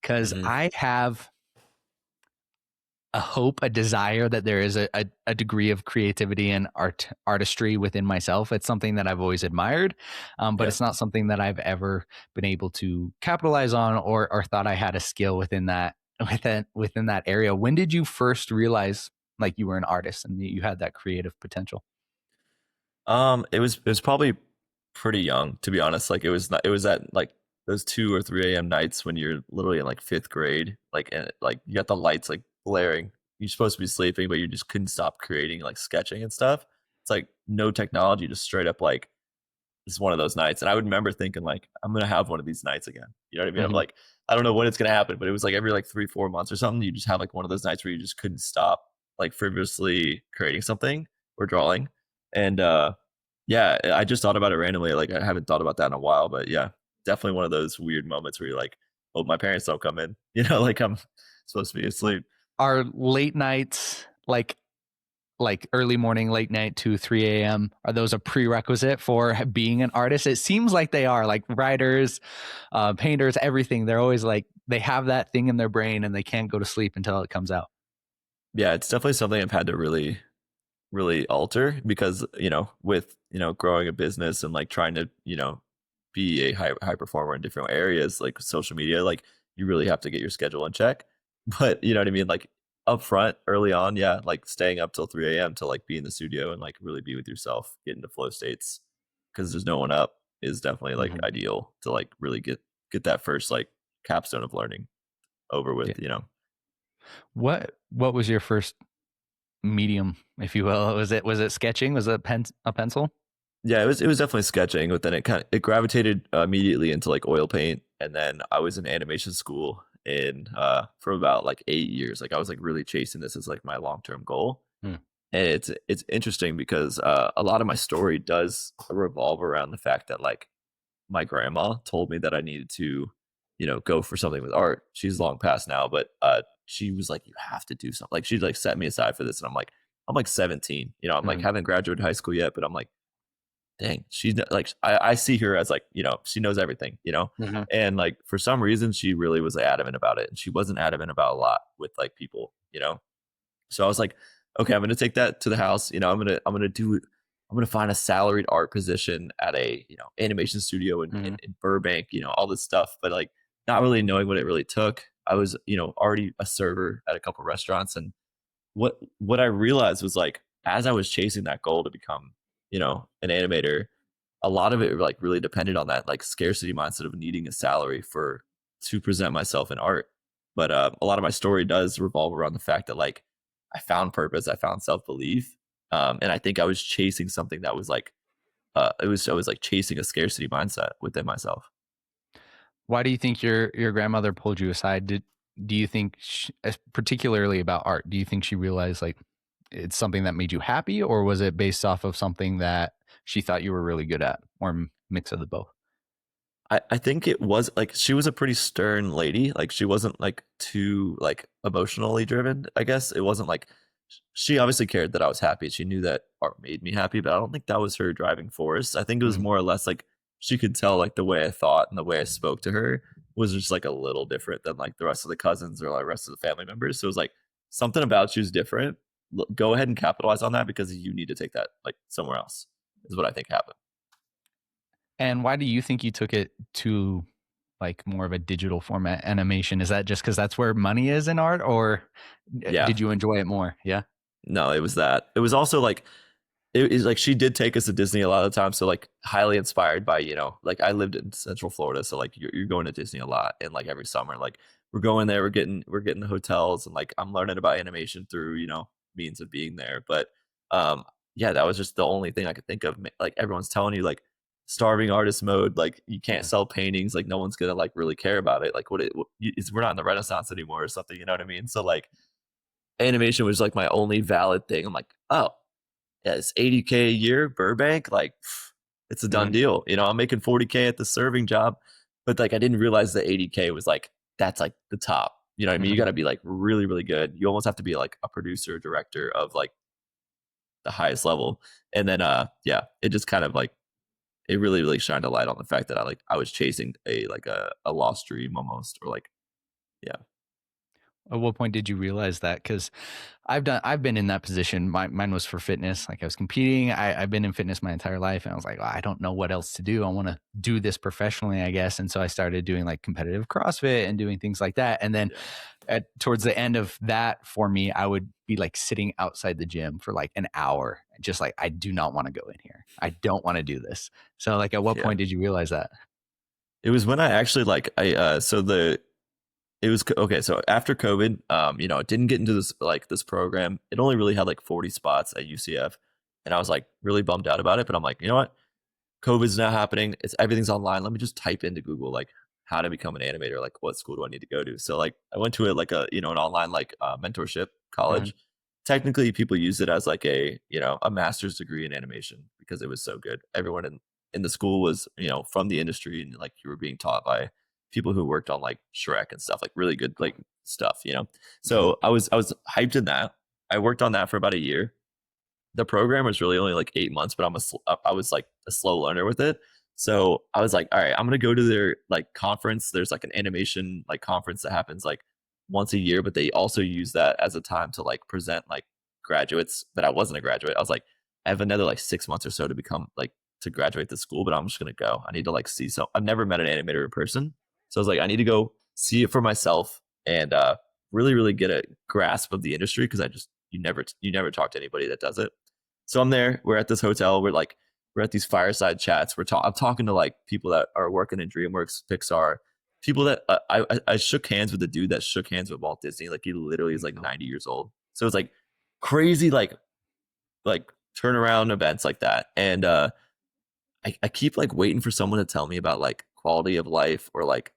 because Hmm. I have a hope, a desire that there is a degree of creativity and artistry within myself. It's something that I've always admired, but Yeah. it's not something that I've ever been able to capitalize on or thought I had a skill within that within that area. When did you first realize like you were an artist and you had that creative potential? It was probably pretty young, to be honest. Like it was at like those 2 or 3 a.m. nights when you're literally in like fifth grade, like and like you got the lights like blaring. You're supposed to be sleeping, but you just couldn't stop creating, like sketching and stuff. It's like no technology, just straight up like it's one of those nights. And I would remember thinking like I'm gonna have one of these nights again. You know what I mean? I'm Mm-hmm. like, I don't know when it's gonna happen, but it was like every like 3, 4 months or something, you just have like one of those nights where you just couldn't stop like frivolously creating something or drawing. And yeah, I just thought about it randomly. Like I haven't thought about that in a while, but yeah, definitely one of those weird moments where you're like, "Oh, my parents don't come in." Like I'm supposed to be asleep. Are late nights like early morning, late night, 2, 3 a.m. Are those a prerequisite for being an artist? It seems like they are. Like writers, painters, everything. They're always like they have that thing in their brain and they can't go to sleep until it comes out. Yeah, it's definitely something I've had to really, really alter because with growing a business and like trying to be a high performer in different areas like social media, like you really have to get your schedule in check. But you know what I mean, like up front early on, yeah, like staying up till 3 a.m. to like be in the studio and like really be with yourself, get into flow states because there's no one up is definitely like Mm-hmm. ideal to like really get that first like capstone of learning over Yeah. with. What was your first medium, if you will? Was it sketching? Was it a pencil? Yeah, it was definitely sketching, but then it gravitated immediately into like oil paint, and then I was in animation school in for about like 8 years. Like I was like really chasing this as like my long term goal, Hmm. and it's interesting because a lot of my story does revolve around the fact that like my grandma told me that I needed to go for something with art. She's long past now, but she was like, you have to do something. Like she like set me aside for this, and I'm like 17. I'm like Hmm. haven't graduated high school yet, but I'm like, dang, she's like, I see her as like, she knows everything. Hmm. And like, for some reason, she really was adamant about it. And she wasn't adamant about a lot with like people. So I was like, okay, I'm going to take that to the house. I'm going to find a salaried art position at a, animation studio Hmm. in Burbank, all this stuff, but like not really knowing what it really took. I was, already a server at a couple restaurants. And what I realized was like as I was chasing that goal to become, an animator, a lot of it like really depended on that like scarcity mindset of needing a salary for to present myself in art. But a lot of my story does revolve around the fact that like I found purpose, I found self belief, and I think I was chasing something that was like I was like chasing a scarcity mindset within myself. Why do you think your grandmother pulled you aside? Do you think particularly about art? Do you think she realized like it's something that made you happy, or was it based off of something that she thought you were really good at, or mix of the both? I think it was like she was a pretty stern lady. Like she wasn't like too like emotionally driven. I guess it wasn't like she obviously cared that I was happy. She knew that art made me happy, but I don't think that was her driving force. I think it was Mm. more or less like she could tell like the way I thought and the way I spoke to her was just like a little different than like the rest of the cousins or like the rest of the family members. So it was like something about you is different. Go ahead and capitalize on that because you need to take that like somewhere else. Is what I think happened. And why do you think you took it to like more of a digital format animation? Is that just because that's where money is in art, or Yeah. did you enjoy it more? Yeah. No, it was that. It was also like it is like she did take us to Disney a lot of the time. So like highly inspired by, like I lived in Central Florida. So like you're going to Disney a lot and like every summer, like we're going there, we're getting the hotels and like I'm learning about animation through, means of being there. But um yeah, that was just the only thing I could think of. Like everyone's telling you like starving artist mode, like you can't Mhm. sell paintings, like no one's gonna like really care about it. Like we're not in the Renaissance anymore or something, you know what I mean? So like animation was like my only valid thing. I'm like, oh, yeah, it's 80K a year, Burbank, like it's a done Mhm. deal. I'm making 40K at the serving job, but like I didn't realize that 80K was like that's like the top. You know what I mean? You Mhm. got to be like really, really good. You almost have to be like a producer, director of like the highest level. And then yeah, it just kind of like it really, really shined a light on the fact that I was chasing a like a lost dream almost, or like Yeah. At what point did you realize that? Because I've been in that position. Mine was for fitness. Like I was competing. I've been in fitness my entire life, and I was like, "Oh, I don't know what else to do. I want to do this professionally, I guess." And so I started doing like competitive CrossFit and doing things like that. And then Yeah. towards the end of that, for me, I would be like sitting outside the gym for like an hour, just like I do not want to go in here. I don't want to do this. So, like, at what Yeah. point did you realize that? It was when I actually like so the it was okay. So after COVID, it didn't get into this program. It only really had like 40 spots at UCF, and I was like really bummed out about it. But I'm like, you know what? COVID's now happening. It's everything's online. Let me just type into Google like how to become an animator. Like what school do I need to go to? So like I went to it like a an online like mentorship Uh-huh. college. Technically, people use it as like a master's degree in animation because it was so good. Everyone in the school was from the industry, and like you were being taught by people who worked on like Shrek and stuff, like really good like stuff. Mhm. So I was hyped in that. I worked on that for about a year. The program was really only like 8 months, but I was like a slow learner with it. So I was like, all right, I'm gonna go to their like conference. There's like an animation like conference that happens like once a year, but they also use that as a time to like present like graduates. But I wasn't a graduate. I was like, I have another like 6 months or so to become like to graduate the school, but I'm just gonna go. I need to like see. So I've never met an animator in person, so I was like, I need to go see it for myself and really really get a grasp of the industry because I just you never talk to anybody that does it. So I'm there. We're at this hotel. We're at these fireside chats. I'm talking to like people that are working in DreamWorks, Pixar, people that I shook hands with the dude that shook hands with Walt Disney. Like he literally is like No. 90 years old. So it's like crazy like turnaround events like that. And I keep like waiting for someone to tell me about like quality of life or like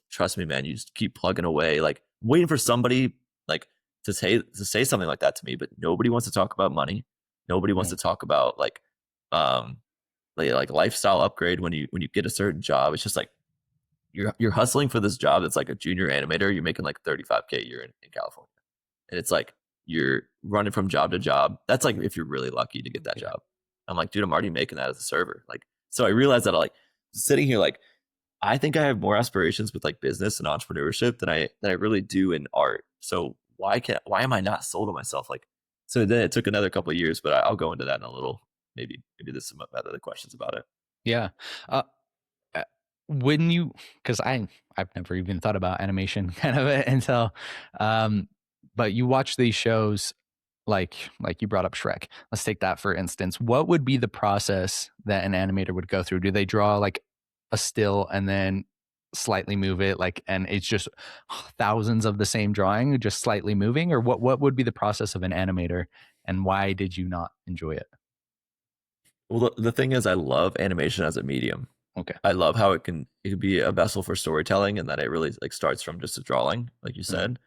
trust me, man, you just keep plugging away, like waiting for somebody like to say something like that to me, but nobody wants to talk about money. Nobody wants Mhm. to talk about um like lifestyle upgrade when you get a certain job. It's just like you're hustling for this job that's like a junior animator. You're making like 35K a year in California. And it's like you're running from job to job. That's like if you're really lucky to get that Yeah. job. I'm like, dude, I'm already making that as a server. Like, so I realized that I like sitting here like I think I have more aspirations with like business and entrepreneurship than I really do in art. So why am I not sold on myself? Like, so then it took another couple of years, but I'll go into that in a little. Maybe there's some other questions about it. Yeah. Uh, uh, when you, because I've never even thought about animation kind of until, um, but you watch these shows like you brought up Shrek. Let's take that for instance. What would be the process that an animator would go through? Do they draw like a still and then slightly move it like and it's just thousands of the same drawing just slightly moving, or what would be the process of an animator, and why did you not enjoy it? Well, the thing is, I love animation as a medium. Okay. I love how it can be a vessel for storytelling, and that it really like starts from just a drawing, like you Mhm. said,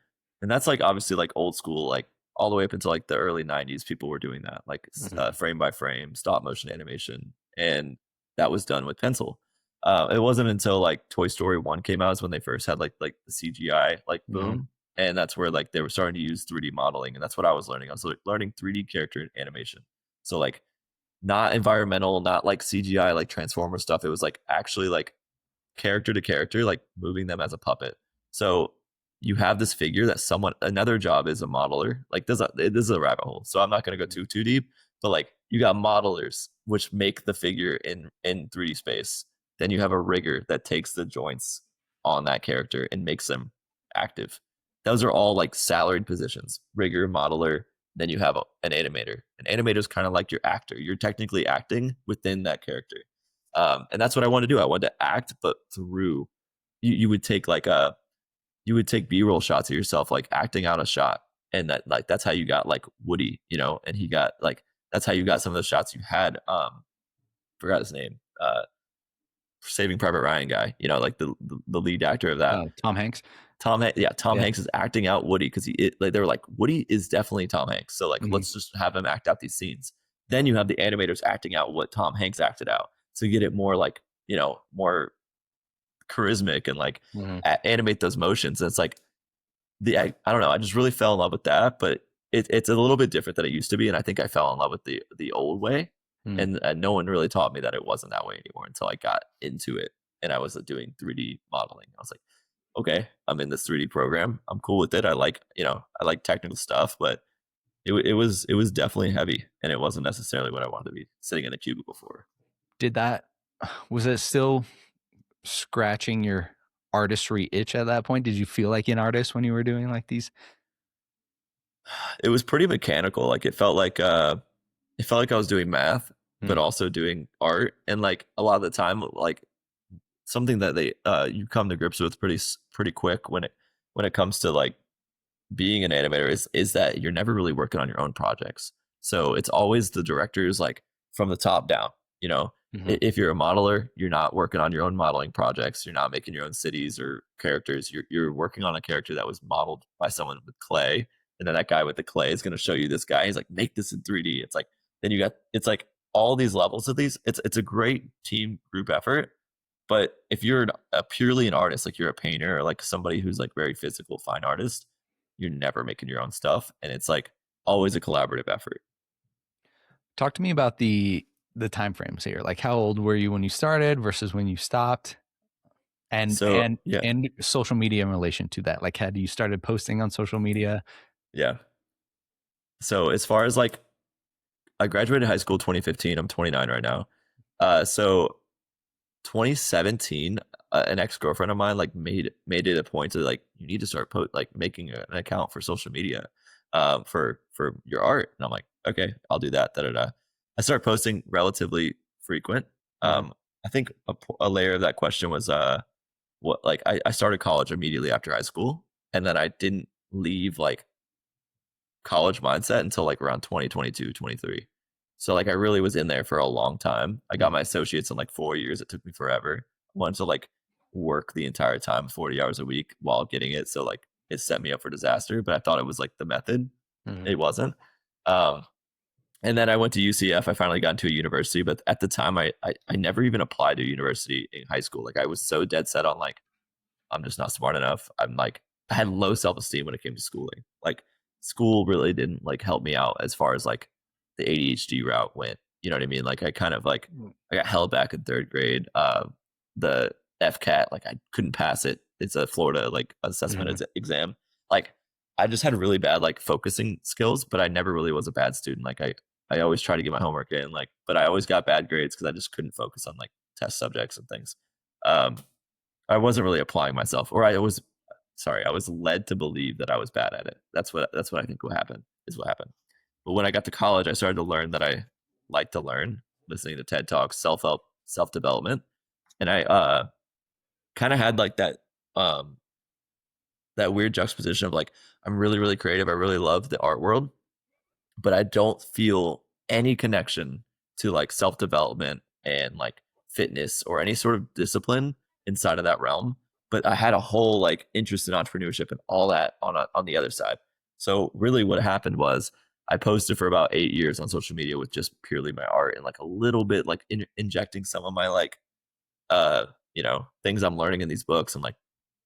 and that's like obviously like old school, like all the way up until like the early '90s. People were doing that, like Mhm. frame by frame, stop motion animation, and that was done with pencil. It wasn't until like Toy Story 1 came out is when they first had like the CGI like Mhm. boom, and that's where like they were starting to use 3D modeling, and that's what I was learning. I was like, learning 3D character animation. So like not environmental, not like CGI, like Transformer stuff. It was like actually like character to character, like moving them as a puppet. So you have this figure that someone another job is a modeler. Like this is a rabbit hole. So I'm not gonna go too deep, but like you got modelers which make the figure in 3D space. Then you have a rigger that takes the joints on that character and makes them active. Those are all like salaried positions. Rigger, modeler, then you have an animator. An animator is kind of like your actor. You're technically acting within that character. And that's what I wanted to do. I wanted to act, but through you would take like a you would take B-roll shots of yourself, like acting out a shot, and that's how you got like Woody, and he got like that's how you got some of the shots you had. Forgot his name, Saving Private Ryan guy, like the lead actor of that. Tom Hanks. Tom Yeah. Hanks is acting out Woody because like they were like Woody is definitely Tom Hanks, so like Mhm. let's just have him act out these scenes. Then you have the animators acting out what Tom Hanks acted out, so you get it more like more charismatic and like Mhm. animate those motions. And it's like I don't know, I just really fell in love with that, but it's a little bit different than it used to be, and I think I fell in love with the old way, Mhm. and no one really taught me that it wasn't that way anymore until I got into it and I was doing 3D modeling. I was like, okay, I'm in this 3D program. I'm cool with it. I like, I like technical stuff, but it was definitely heavy, and it wasn't necessarily what I wanted to be sitting in a cubicle for. Did that, was it still scratching your artistry itch at that point? Did you feel like an artist when you were doing like these? It was pretty mechanical. Like it felt like I was doing math, but Mm, also doing art. And like a lot of the time, like something that they you come to grips with pretty quick when it comes to like being an animator is that you're never really working on your own projects. So it's always the directors like from the top down, you know. mhm, If you're a modeler, you're not working on your own modeling projects. You're not making your own cities or characters. You're working on a character that was modeled by someone with clay. And then that guy with the clay is going to show you this guy. He's like, make this in 3D. It's like, then you got, it's like all these levels of these. It's a great team group effort. But if you're a purely an artist, like you're a painter or like somebody who's like very physical, fine artist, you're never making your own stuff. And it's like always a collaborative effort. talk to me about the time frames here. Like, how old were you when you started versus when you stopped? And So and yeah, and social media in relation to that. Like, had you started posting on social media? yeah. So as far as like I graduated high school 2015. I'm 29 right now. So 2017, an ex girlfriend of mine like made it a point to like you need to start like making an account for social media, for your art. And I'm like, okay, I'll do that. Da da da. I started posting relatively frequent. Mhm, Um, I think a layer of that question was what like I started college immediately after high school, and then I didn't leave like college mindset until like around 2022, 23. So like I really was in there for a long time. I got mhm, my associates in like 4 years. It took me forever. I wanted to like work the entire time, 40 hours a week while getting it. So like it set me up for disaster, but I thought it was like the method. mhm, It wasn't. Um, and then I went to UCF. I finally got into a university, but at the time I never even applied to a university in high school. Like I was so dead set on like I'm just not smart enough. I'm like, I had low self esteem when it came to schooling. Like, school really didn't like help me out as far as like the ADHD route went. You know what I mean? Like, I kind of like, mm, I got held back in third grade. The FCAT, like, I couldn't pass it. It's a Florida like assessment mhm. exam. Like, I just had really bad like focusing skills, but I never really was a bad student. Like, I always try to get my homework in, like, but I always got bad grades because I just couldn't focus on like test subjects and things. Um, I wasn't really applying myself, or I was sorry, I was led to believe that I was bad at it. That's what I think what happened is what happened. But when I got to college, I started to learn that I like to learn, listening to TED Talks, self help, self development, and I kind of had like um that weird juxtaposition of like I'm really creative. I really love the art world, but I don't feel any connection to like self development and like fitness or any sort of discipline inside of that realm. But I had a whole like interest in entrepreneurship and all that on the other side. So really, what happened was I posted for about 8 years on social media with just purely my art and like a little bit like injecting some of my like things I'm learning in these books and like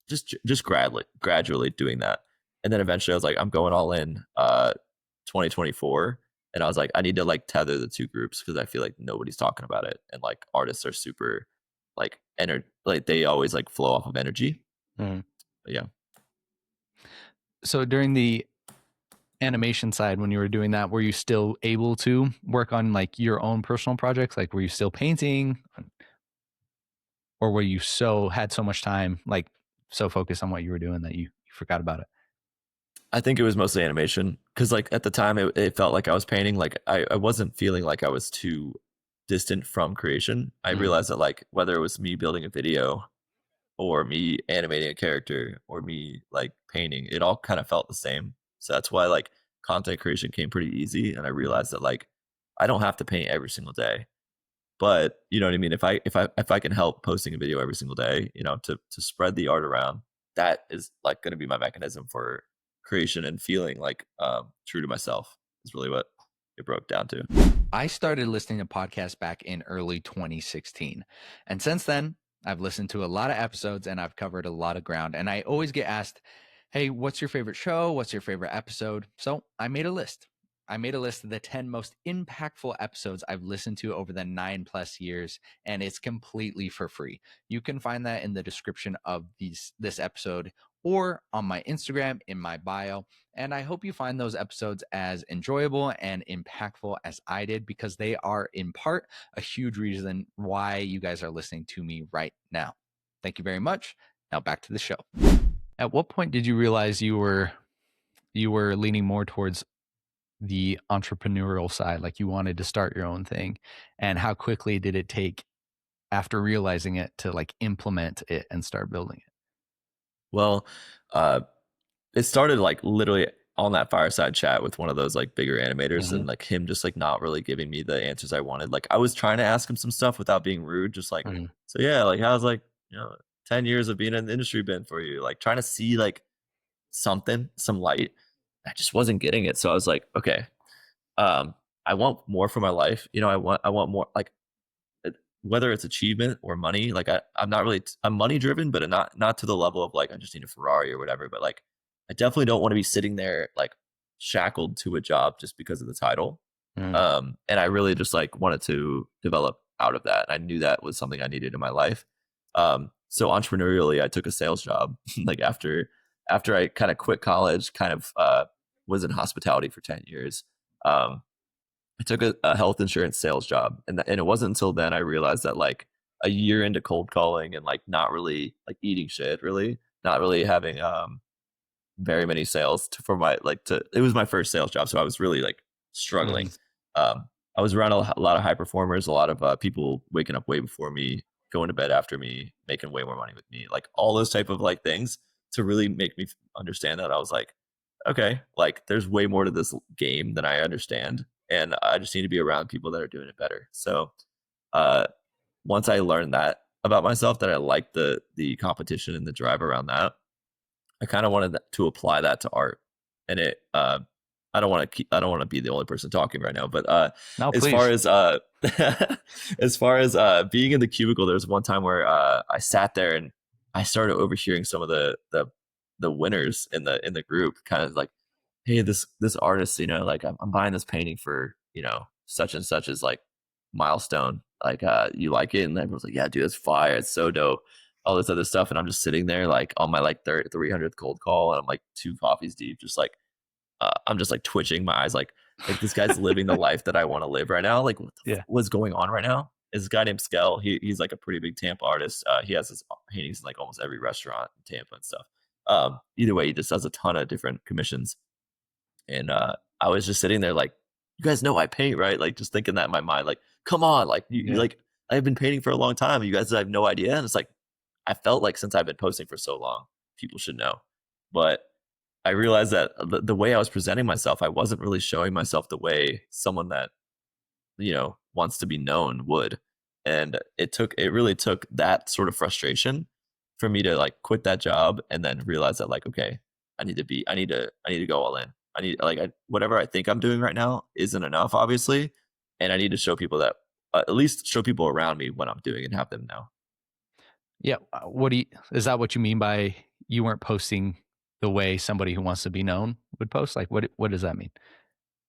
just gradually doing that. And then eventually I was like, I'm going all in 2024. And I was like, I need to like tether the two groups because I feel like nobody's talking about it. And like artists are super like they always like flow off of energy. Mhm. But yeah. So during the animation side, when you were doing that, were you still able to work on like your own personal projects? Like, were you still painting, or were you had so much time, like so focused on what you were doing that you forgot about it? I think it was mostly animation because like at the time it felt like I was painting. Like I wasn't feeling like I was too distant from creation. I Mhm, realized that like whether it was me building a video or me animating a character or me like painting, it all kind of felt the same. So that's why like content creation came pretty easy. And I mhm. realized that like I don't have to paint every single day. But you know what I mean? If I can help posting a video every single day, to spread the art around, that is like gonna be my mechanism for creation and feeling like true to myself is really what it broke down to. I started listening to podcasts back in early 2016. And since then, I've listened to a lot of episodes and I've covered a lot of ground. And I always get asked, hey, what's your favorite show? What's your favorite episode? So I made a list. I made a list of the 10 most impactful episodes I've listened to over the 9+ years, and it's completely for free. You can find that in the description of this episode or on my Instagram in my bio. And I hope you find those episodes as enjoyable and impactful as I did, because they are in part a huge reason why you guys are listening to me right now. Thank you very much. Now back to the show. At what point did you realize you were leaning more towards the entrepreneurial side, like you wanted to start your own thing? And how quickly did it take after realizing it to like implement it and start building it? Well, uh, it started like literally on that fireside chat with one of those like bigger animators, Mm-hmm. and like him just like not really giving me the answers I wanted. Like I was trying to ask him some stuff without being rude, just like, Mm-hmm. so yeah, like how's like, 10 years of being in the industry been for you? Like trying to see like something, some light. I just wasn't getting it. So I was like, okay, I want more for my life. I want more like whether it's achievement or money. Like I'm not really I'm money driven, but not to the level of like I just need a Ferrari or whatever. But like I definitely don't want to be sitting there like shackled to a job just because of the title. Mm-hmm. And I really just like wanted to develop out of that. And I knew that was something I needed in my life. So entrepreneurially, I took a sales job like after I kind of quit college, kind of was in hospitality for 10 years. Um, I took a health insurance sales job, and it wasn't until then I realized that like a year into cold calling and like not really like eating shit, really not really having very many sales for my like to it was my first sales job, so I was really like Mm-hmm. struggling. I was around a lot of high performers, a lot of people waking up way before me, going to bed after me, making way more money with me, like all those type of like things to really make me understand that I was like, okay, like there's way more to this game than I understand, and I just need to be around people that are doing it better. So uh, once I learned that about myself, that I liked the competition and the drive around that, I kind of wanted to apply that to art, and it. I don't want to be the only person talking right now, but No, as far please. as as far as being in the cubicle, there was one time where I sat there and I started overhearing some of the winners in the group, kind of like, hey, this artist, like I'm buying this painting for such and such as like milestone, like you like it, and everyone's like, yeah, dude, it's fire, it's so dope, all this other stuff. And I'm just sitting there like on my like 300th cold call, and I'm like 2 coffees deep, just like I'm just like twitching my eyes, like this guy's living the life that I want to live right now. Like Yeah. what's going on right now? Is this guy named Skell? He's like a pretty big Tampa artist. He has his paintings in like almost every restaurant in Tampa and stuff. Either way, he just does a ton of different commissions. And I was just sitting there like, you guys know I paint, right? Like just thinking that in my mind, like, come on, like you Yeah. like I've been painting for a long time. You guys have no idea. And it's like I felt like since I've been posting for so long, people should know. But I realized that the way I was presenting myself, I wasn't really showing myself the way someone that wants to be known would. And it really took that sort of frustration for me to like quit that job and then realize that like, okay, I need to go all in. I need like whatever I think I'm doing right now isn't enough, obviously, and I need to show people that at least show people around me what I'm doing and have them know. Yeah. What do you, is that what you mean by you weren't posting the way somebody who wants to be known would post? Like what does that mean?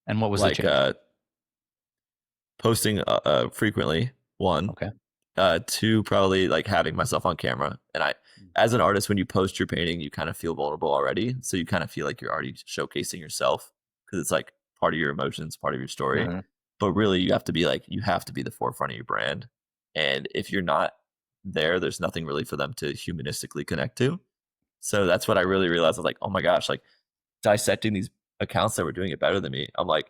And what was the Like change? posting frequently, one. Okay. Two, probably like having myself on camera. And as an artist, when you post your painting, you kind of feel vulnerable already. So you kind of feel like you're already showcasing yourself because it's like part of your emotions, part of your story. Mhm. But really, you have to be the forefront of your brand. And if you're not there, there's nothing really for them to humanistically connect to. So that's what I really realized. I was like, oh my gosh, like dissecting these accounts that were doing it better than me. I'm like,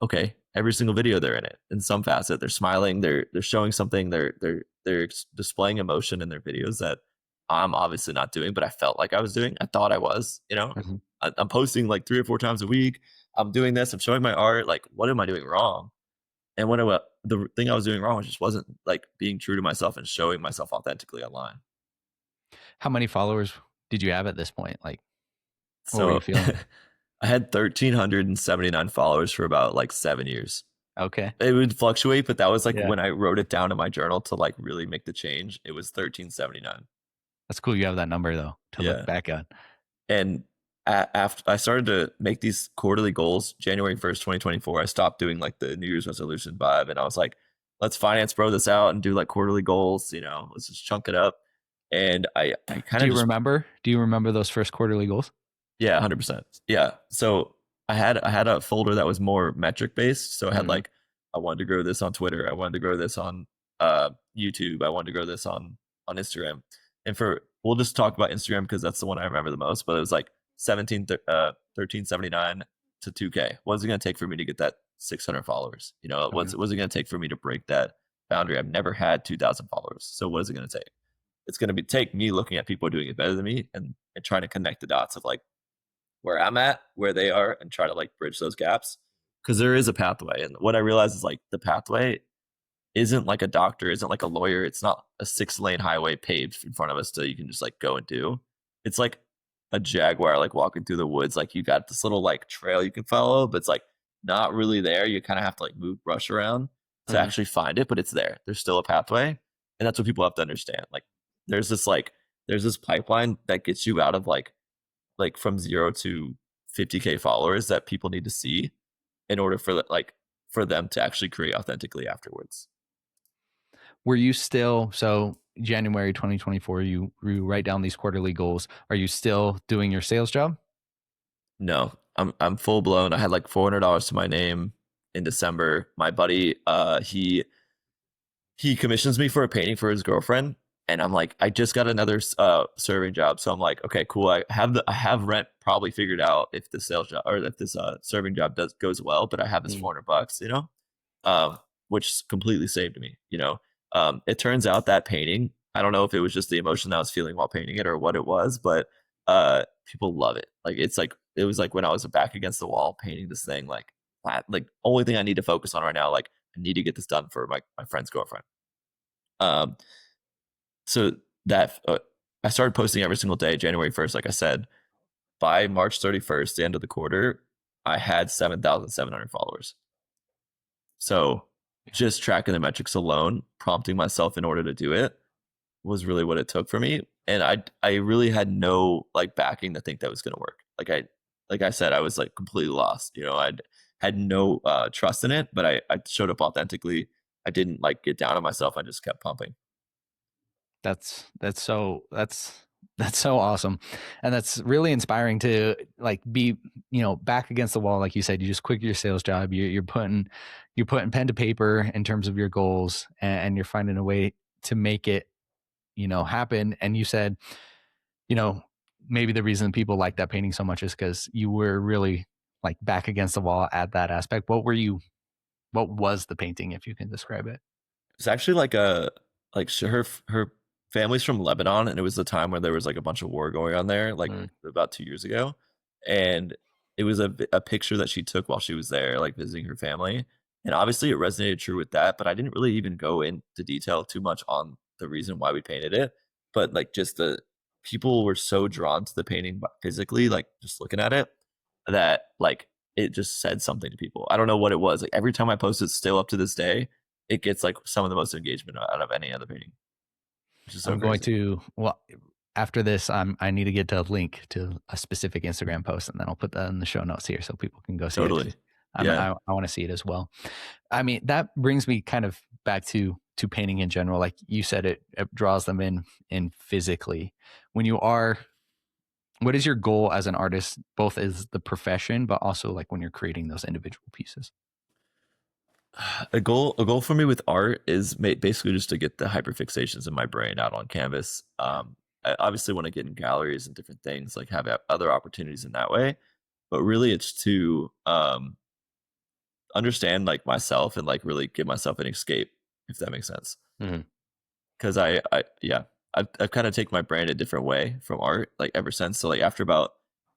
okay, every single video they're in it in some facet. They're smiling. They're showing something. They're displaying emotion in their videos that I'm obviously not doing, but I felt like I was doing. I thought I was. Mhm. I'm posting like 3 or 4 times a week. I'm doing this. I'm showing my art. Like, what am I doing wrong? And the thing I was doing wrong was just wasn't like being true to myself and showing myself authentically online. How many followers did you have at this point? Like, what were you So feeling? I had 1,379 followers for about like 7 years. Okay. It would fluctuate, but that was like Yeah. when I wrote it down in my journal to like really make the change. It was 1379. That's cool. You have that number though to look Yeah. back at. And after I started to make these quarterly goals, January 1st, 2024, I stopped doing like the New Year's resolution vibe, and I was like, let's finance bro this out and do like quarterly goals. Let's just chunk it up. And I kind Do of you just remember? Do you remember those first quarterly goals? yeah, 100%. Yeah. So I had a folder that was more metric based. So I had Mm, like I wanted to grow this on Twitter. I wanted to grow this on YouTube. I wanted to grow this on Instagram. And for we'll just talk about Instagram because that's the one I remember the most. But it was like 1379 to 2K. What is it going to take for me to get that 600 followers? okay. What's it going to take for me to break that boundary? I've never had 2,000 followers. So what is it going to take? It's going to be take me looking at people doing it better than me and trying to connect the dots of like where I'm at, where they are, and try to like bridge those gaps. Because there is a pathway. And what I realize is like the pathway isn't like a doctor, isn't like a lawyer. It's not a 6-lane highway paved in front of us that you can just like go and do. It's like a jaguar like walking through the woods. Like you got this little like trail you can follow, but it's like not really there. You kind of have to like move brush around to Mhm. actually find it, but it's there. There's still a pathway. And that's what people have to understand. There's this like there's this pipeline that gets you out of like from 0 to 50K followers that people need to see in order for them to actually create authentically afterwards. Were you still so January 2024? You write down these quarterly goals. Are you still doing your sales job? No, I'm full blown. I had like $400 to my name in December. My buddy, he commissions me for a painting for his girlfriend, and I'm like, I just got another serving job, so I'm like, okay, cool. I have rent probably figured out if the sales job or if this serving job goes well, but I have this Mm, $400, um, which completely saved me. It turns out that painting, I don't know if it was just the emotion I was feeling while painting it or what it was, but people love it. Like it was like when I was back against the wall painting this thing, like only thing I need to focus on right now, like I need to get this done for my friend's girlfriend. Um, so that I started posting every single day, January 1st, like I said. By March 31st, the end of the quarter, I had 7,700 followers. So yeah, just tracking the metrics alone, prompting myself in order to do it was really what it took for me. And I really had no like backing to think that was gonna work. Like I said, I was like completely lost. I'd had no trust in it, but I showed up authentically. I didn't like get down on myself. I just kept pumping. that's so awesome, and that's really inspiring to like be back against the wall, like you said. You just quit your sales job. You're putting pen to paper in terms of your goals, and you're finding a way to make it happen. And you said you know, maybe the reason people like that painting so much is because you were really like back against the wall at that aspect. What was the painting, if you can describe it? It's actually her family's from Lebanon, and it was the time when there was like a bunch of war going on there, like Mm, about 2 years ago, and it was a picture that she took while she was there, like visiting her family, and obviously it resonated true with that. But I didn't really even go into detail too much on the reason why we painted it, but like just the people were so drawn to the painting physically, like just looking at it, that like it just said something to people. I don't know what it was. Like every time I post it, still up to this day, it gets like some of the most engagement out of any other painting, which is so I'm going crazy. to, well, after this, I need to get a link to a specific Instagram post, and then I'll put that in the show notes here so people can go see it Totally. because Yeah. I want to see it as well. I mean, that brings me kind of back to painting in general. Like you said, it draws them in physically. When you are, what is your goal as an artist, both as the profession, but also like when you're creating those individual pieces? A goal for me with art is basically just to get the hyperfixations in my brain out on canvas. I obviously want to get in galleries and different things, like have other opportunities in that way. But really, it's to understand like myself and like really give myself an escape, if that makes sense. Mhm. Because yeah, I've kind of taken my brand a different way from art, like ever since. So like after about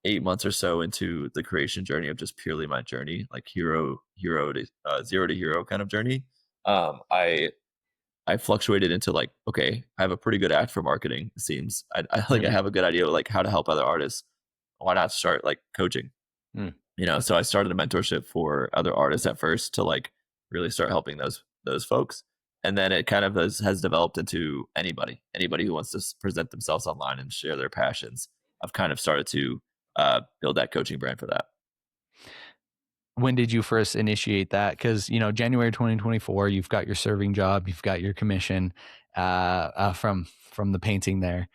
8 months or so into the creation journey of just purely my journey, like hero to zero to hero kind of journey, I fluctuated into like, okay, I have a pretty good act for marketing. It seems I like I Mhm. have a good idea of like how to help other artists. Why not start like coaching? Mm. So I started a mentorship for other artists at first to like really start helping those folks, and then it kind of has developed into anybody who wants to present themselves online and share their passions. I've kind of started to build that coaching brand for that. When did you first initiate that? Because January 2024, you've got your serving job, you've got your commission from the painting there.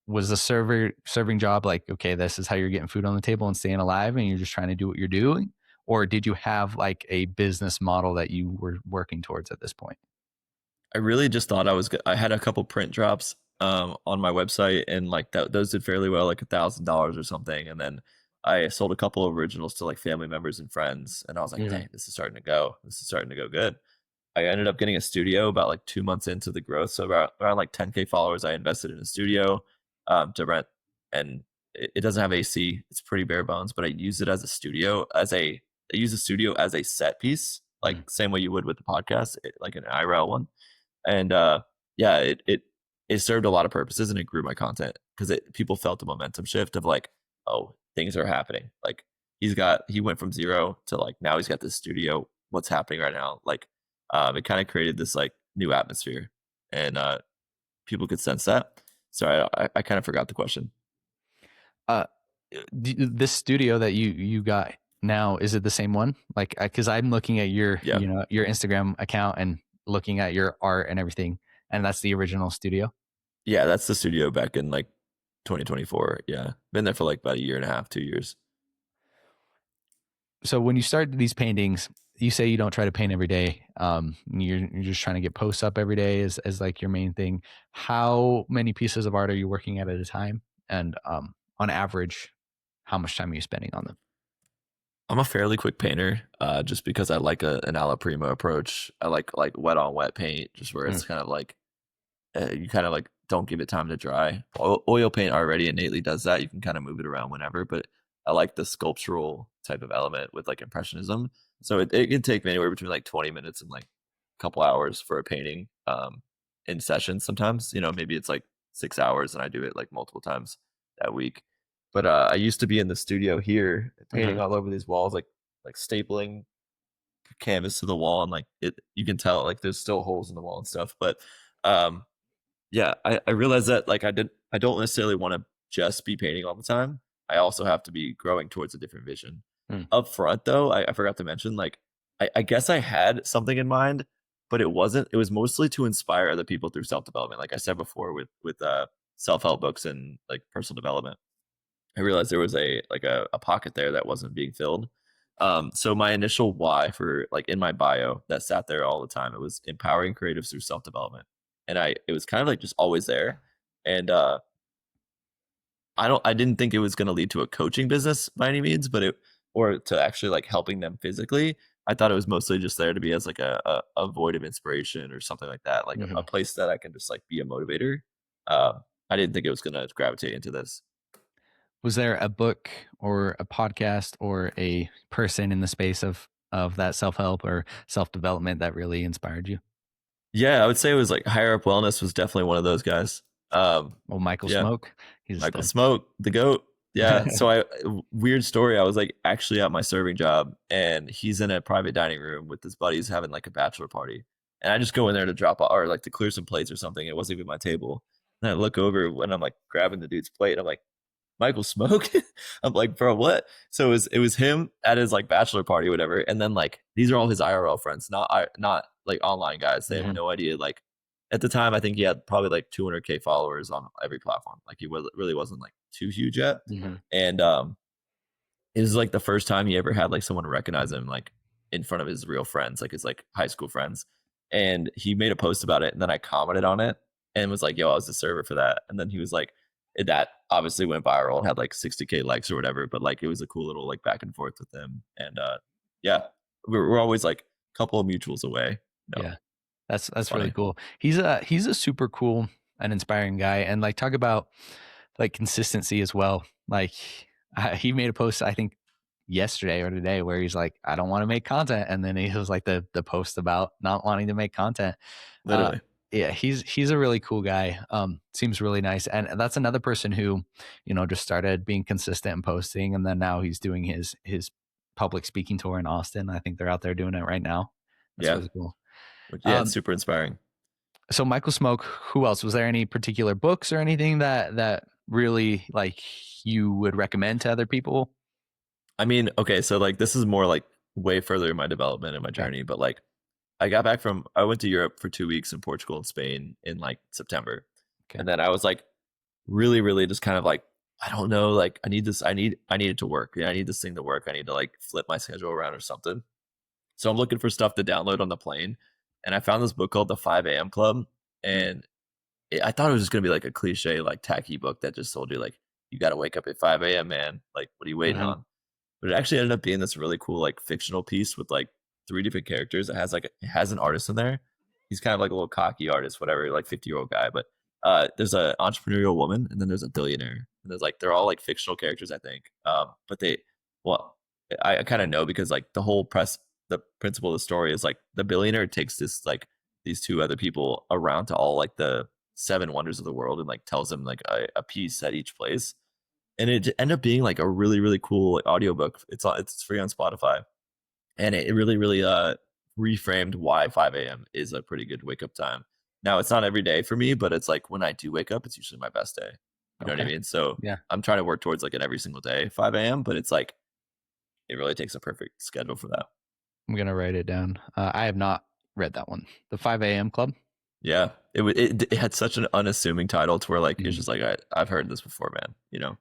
Was the serving job like, okay, this is how you're getting food on the table and staying alive, and you're just trying to do what you're doing? Or did you have like a business model that you were working towards at this point? I really just thought I had a couple print drops on my website, and like those did fairly well, like $1,000 or something. And then I sold a couple of originals to like family members and friends, and I was like, Mm-hmm. dang, this is starting to go. This is starting to go good. I ended up getting a studio about like 2 months into the growth. So around like 10K followers, I invested in a studio to rent, and it doesn't have AC. It's pretty bare bones, but I use it as a studio I use the studio as a set piece, like same way you would with the podcast, like an IRL one. And yeah, it served a lot of purposes, and it grew my content because people felt the momentum shift of like, oh, things are happening. Like he went from zero to like now he's got this studio. What's happening right now? Like it kind of created this like new atmosphere, and people could sense that. Sorry, I kind of forgot the question. Uh, this studio that you got now, is it the same one? Like, because I'm looking at your Yeah, your Instagram account and looking at your art and everything, and that's the original studio. yeah, that's the studio back in like 2024. Yeah, been there for like about a year and a half, 2 years. So when you start these paintings, you say you don't try to paint every day. You're just trying to get posts up every day as like your main thing. How many pieces of art are you working at a time? And on average, how much time are you spending on them? I'm a fairly quick painter, just because I like an alla prima approach. I like wet on wet paint, just where Mm, it's kind of like you kind of like don't give it time to dry. Oil paint already innately does that. You can kind of move it around whenever, but I like the sculptural type of element with like impressionism. So it can take me anywhere between like 20 minutes and like a couple hours for a painting in sessions. Sometimes, maybe it's like 6 hours, and I do it like multiple times that week. But I used to be in the studio here painting mhm. all over these walls, like stapling canvas to the wall, and like you can tell like there's still holes in the wall and stuff. But um yeah, I realized that like I don't necessarily want to just be painting all the time. I also have to be growing towards a different vision. Mm, Up front though, I forgot to mention, like I guess I had something in mind, but it was mostly to inspire other people through self-development. Like I said before with self-help books and like personal development. I realized there was a pocket there that wasn't being filled. So my initial why for like in my bio that sat there all the time, it was empowering creatives through self development, and it was kind of like just always there. And I didn't think it was going to lead to a coaching business by any means, but or to actually like helping them physically. I thought it was mostly just there to be as like a void of inspiration or something like that, like a mhm. place that I can just like be a motivator. I didn't think it was going to gravitate into this. Was there a book or a podcast or a person in the space of that self help or self development that really inspired you? Yeah, I would say it was like Higher Up Wellness was definitely one of those guys. Well, Michael Yeah, Smoke, he's a Michael stud. Smoke, the goat. Yeah, so weird story. I was like actually at my serving job, and he's in a private dining room with his buddies having like a bachelor party, and I just go in there to drop or like to clear some plates or something. It wasn't even my table, and I look over when I'm like grabbing the dude's plate. I'm like, Michael Smoke? I'm like, bro, what? So it was him at his like bachelor party, or whatever. And then like these are all his IRL friends, not like online guys. They have Mhm, no idea. Like at the time, I think he had probably like 200K followers on every platform. Like really wasn't like too huge yet. mhm. And it was like the first time he ever had like someone recognize him like in front of his real friends, like his like high school friends. And he made a post about it, and then I commented on it and was like, "Yo, I was the server for that." And then he was like, that obviously went viral and had like 60K likes or whatever. But like it was a cool little like back and forth with him. And yeah, we're always like a couple of mutuals away. Yeah. That's really Funny. cool. He's a super cool and inspiring guy, and like talk about like consistency as well. Like he made a post I think yesterday or today where he's like, I don't want to make content, and then he was like the post about not wanting to make content. Uh, Literally. yeah, he's a really cool guy. Seems really nice, and that's another person who just started being consistent and posting, and then now he's doing his public speaking tour in Austin. I think they're out there doing it right now. That's Yeah. really cool. Yeah, it's Um, super inspiring. so Michael Smoke, who else? Was there any particular books or anything that really like you would recommend to other people? I mean, okay, so like this is more like way further in my development and my Okay. journey, but like I went to Europe for 2 weeks in Portugal and Spain in like September. Okay. And then I was like really, really just kind of like, I don't know, like I need it to work. Yeah, I need this thing to work. I need to like flip my schedule around or something. So I'm looking for stuff to download on the plane. And I found this book called The 5 a.m. Club. Mm. And I thought it was just gonna be like a cliche, like tacky book that just told you like, you gotta wake up at 5 a.m., man. Like, what are you waiting Hmm. on? But it actually ended up being this really cool like fictional piece with like three different characters. It has an artist in there. He's kind of like a little cocky artist, whatever, like 50-year-old guy. But there's an entrepreneurial woman, and then there's a billionaire. And there's like they're all like fictional characters, I think. But well, I kind of know because like the principle of the story is like the billionaire takes these two other people around to all like the seven wonders of the world and like tells them like a piece at each place, and it ended up being like a really really cool like, audiobook. It's free on Spotify, and it really really reframed why 5 a.m. is a pretty good wake up time. Now it's not every day for me, but it's like when I do wake up, it's usually my best day. You know what I Okay. mean? So Yeah. I'm trying to work towards like an every single day 5 a.m., but it's like it really takes a perfect schedule for that. I'm gonna write it down. I have not read that one. The 5 a.m. Club. Yeah, it had such an unassuming title to where like it's Mm. just like I've heard this before, man. You know?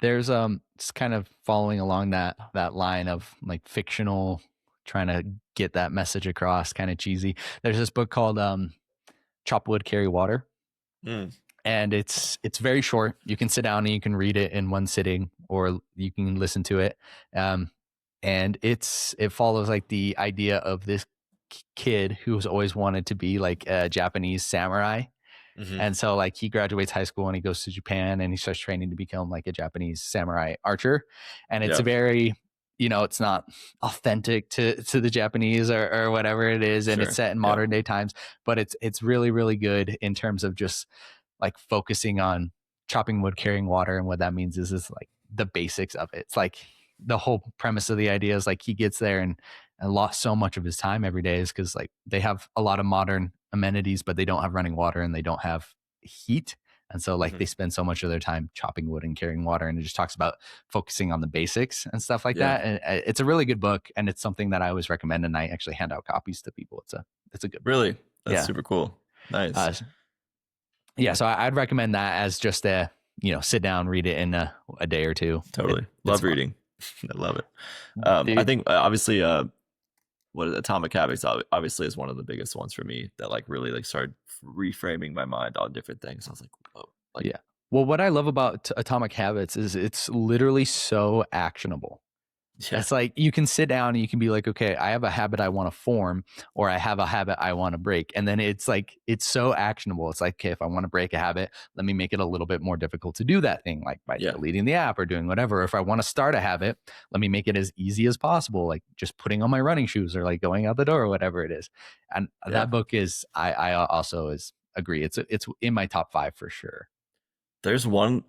There's it's kind of following along that line of like fictional, trying to get that message across, kind of cheesy. There's this book called Chop Wood, Carry Water, Mm, and it's very short. You can sit down and you can read it in one sitting, or you can listen to it. Um, and it follows like the idea of this kid who's always wanted to be like a Japanese samurai. hmm. And so like he graduates high school and he goes to Japan and he starts training to become like a Japanese samurai archer. And it's a Yeah, very, it's not authentic to the Japanese or whatever it is, and it's sure. set in Yeah. modern day times, but it's really, really good in terms of just like focusing on chopping wood, carrying water. And what that means is like the basics of it. It's like the whole premise of the idea is like he gets there and lost so much of his time every day is because like they have a lot of modern amenities, but they don't have running water and they don't have heat. And so like they Hmm. spend so much of their time chopping wood and carrying water. And it just talks about focusing on the basics and stuff like Yeah. that. And it's a really good book. And it's something that I always recommend. And I actually hand out copies to people. It's a good book. Really? That's Yeah. super cool. Nice. Uh, yeah. So I'd recommend that as just a, sit down, read it in a day or two. Totally. It's Love fun. reading. I love it. I Dude, think obviously what is Atomic Habits obviously is one of the biggest ones for me that like really like started reframing my mind on different things. I was like, whoa, like yeah. Well, what I love about Atomic Habits is it's literally so actionable. yeah, It's like you can sit down and you can be like, okay, I have a habit I want to form, or I have a habit I want to break. And then it's like, it's so actionable. It's like, okay, if I want to break a habit, let me make it a little bit more difficult to do that thing, like by yeah, deleting the app or doing whatever. If I want to start a habit, let me make it as easy as possible, like just putting on my running shoes or like going out the door or whatever it is. And yeah. that book is, I also is agree. It's in my top five for sure. There's one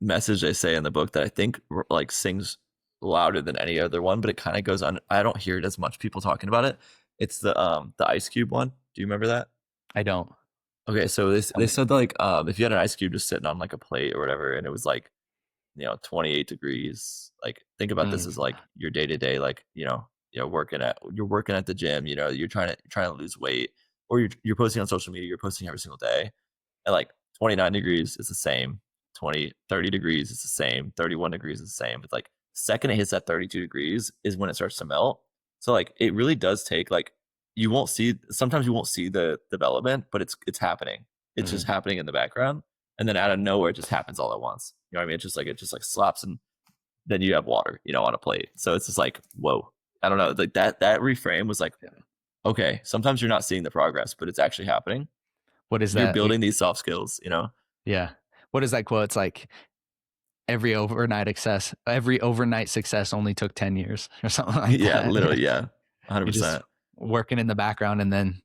message they say in the book that I think like sings louder than any other one, but it kind of goes on. I don't hear it as much people talking about it. It's the ice cube one. Do you remember that? I don't. Okay, so Tell they me. said like if you had an ice cube just sitting on like a plate or whatever, and it was like 28 degrees. Like think about this Mm, as like your day to day, like you're working at the gym. You're trying to lose weight, or you're posting on social media. You're posting every single day, and like 29 degrees is the same. 30 degrees is the same. 31 degrees is the same. But like second it hits that 32 degrees is when it starts to melt. So like it really does take like sometimes you won't see the development, but it's happening. It's just mm. happening in the background. And then out of nowhere it just happens all at once. You know what I mean? It just like slaps, and then you have water, on a plate. So it's just like, whoa. I don't know. Like that reframe was like, Yeah. okay, sometimes you're not seeing the progress, but it's actually happening. What is You're that? building these soft skills. Yeah. What is that quote? It's like every overnight success only took 10 years or something like Yeah, that. Yeah. literally, yeah. You're just 100%. working in the background and then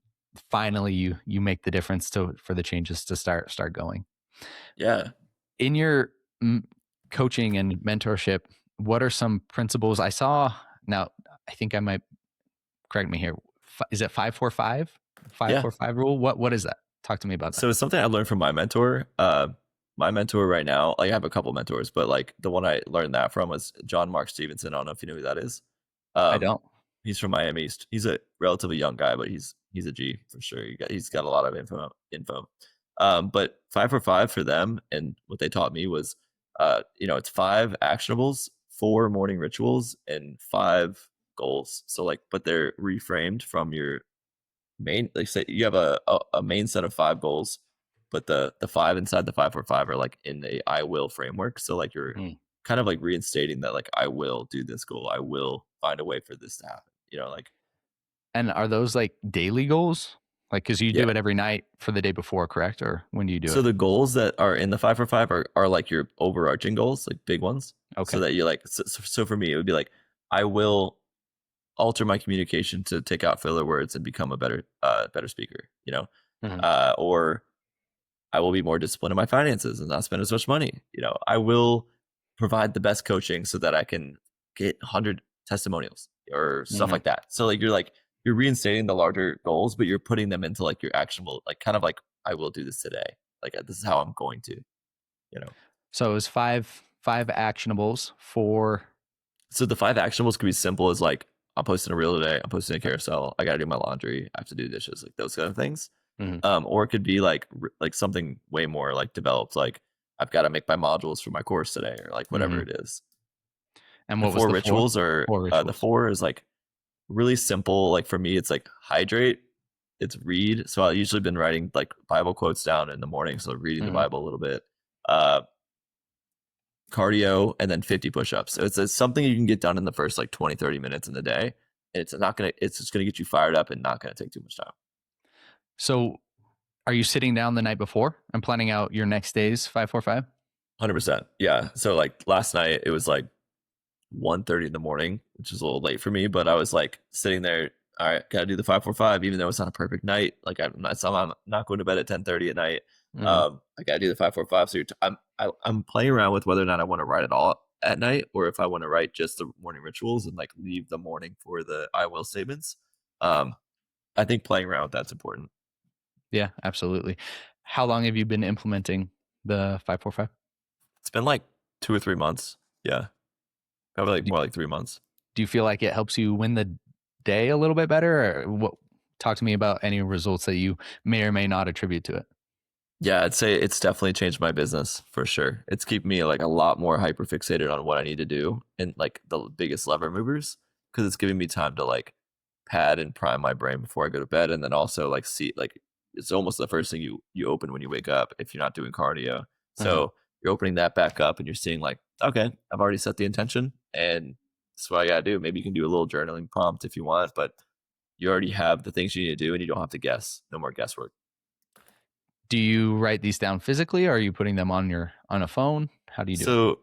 finally you make the difference for the changes to start going. Yeah. In your coaching and mentorship, what are some principles I saw? Now, I think I might correct me here. Is it 5-4-5? Five Yeah. four five rule? What is that? Talk to me about that. So it's something I learned from my mentor. my mentor right now, like I have a couple mentors, but like the one I learned that from was John Mark Stevenson. I don't know if you know who that is. I Um, don't. he's from Miami East. He's a relatively young guy, but he's a G for sure. He's got a lot of info. But 5 for 5 for them, and what they taught me was, it's 5 actionables, 4 morning rituals, and 5 goals. So like, but they're reframed from your main. Like say you have a main set of 5 goals, but the 5 inside the 5 for 5 are like in the I will framework. So like you're Mm. kind of like reinstating that, like I will do this goal. I will find a way for this to happen. Like And are those like daily goals? Like, cause you yeah. do it every night for the day before, correct? Or when do you do So it? the goals that are in the 5 for 5 are like your overarching goals, like big ones. So Okay. that you like. So for me, it would be like I will alter my communication to take out filler words and become a better speaker. Mhm. Or I will be more disciplined in my finances and not spend as much money. I will provide the best coaching so that I can get 100 testimonials or stuff Mhm. like that. So you're reinstating the larger goals, but you're putting them into like your actionable, like kind of like I will do this today. Like this is how I'm going to, you know. So it was five actionables for. So the 5 actionables could be simple as like I'm posting a reel today, I'm posting a Yep. carousel, I got to do my laundry, I have to do dishes, like those kind of things. Mhm. Or it could be like something way more like developed, like I've got to make my modules for my course today, or like whatever Mhm. it is. And The what was four the four? rituals are Four the rituals. four is like really simple. Like for me, it's like hydrate, it's read. So I've usually been writing like Bible quotes down in the morning, so reading the Mhm. Bible a little bit. Uh, Cardio, and then 50 push-ups. So it's something you can get done in the first like 20, 30 minutes in the day. It's just gonna get you fired up and not gonna take too much time. So are you sitting down the night before and planning out your next day's 5 4 5? 100%. Yeah. So like last night it was like 1:30 in the morning, which is a little late for me, but I was like sitting there, all right, gotta do the 5 for 5, even though it's not a perfect night. Like I'm not going to bed at 10:30 at night. Mhm. I gotta do the 5 for 5. So I'm playing around with whether or not I want to write it all at night, or if I want to write just the morning rituals and like leave the morning for the I will statements. Um, I think playing around with that's important. Yeah, absolutely. How long have you been implementing the 5 4 5? It's been like 2 or 3 months. Yeah. Probably like Do, more like 3 months. do you feel like it helps you win the day a little bit better? Or what? Talk to me about any results that you may or may not attribute to it. Yeah, I'd say it's definitely changed my business for sure. It's keeping me like a lot more hyper fixated on what I need to do and like the biggest lever movers, because it's giving me time to like pad and prime my brain before I go to bed, and then also like see like it's almost the first thing you open when you wake up if you're not doing cardio. Mhm. So you're opening that back up and you're seeing like, okay, I've already set the intention and that's what I gotta do. Maybe you can do a little journaling prompt if you want, but you already have the things you need to do and you don't have to guess. No more guesswork. Do you write these down physically, or are you putting them on a phone? How do you do it? So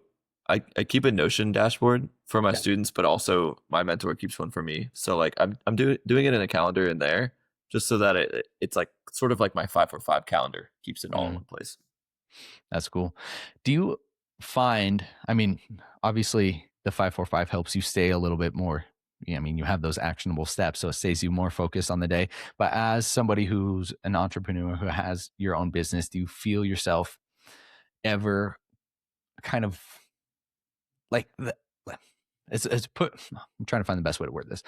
I keep a Notion dashboard for my Okay. students, but also my mentor keeps one for me. So like I'm doing it in a calendar in there, just so that it's like sort of like my 5 for 5 calendar, keeps it all in Mhm. one place. That's cool. Do you find, I mean, obviously the 5 4 5 helps you stay a little bit more. Yeah, I mean, you have those actionable steps, so it stays you more focused on the day. But as somebody who's an entrepreneur who has your own business, do you feel yourself ever kind of like it's put, I'm trying to find the best way to word this.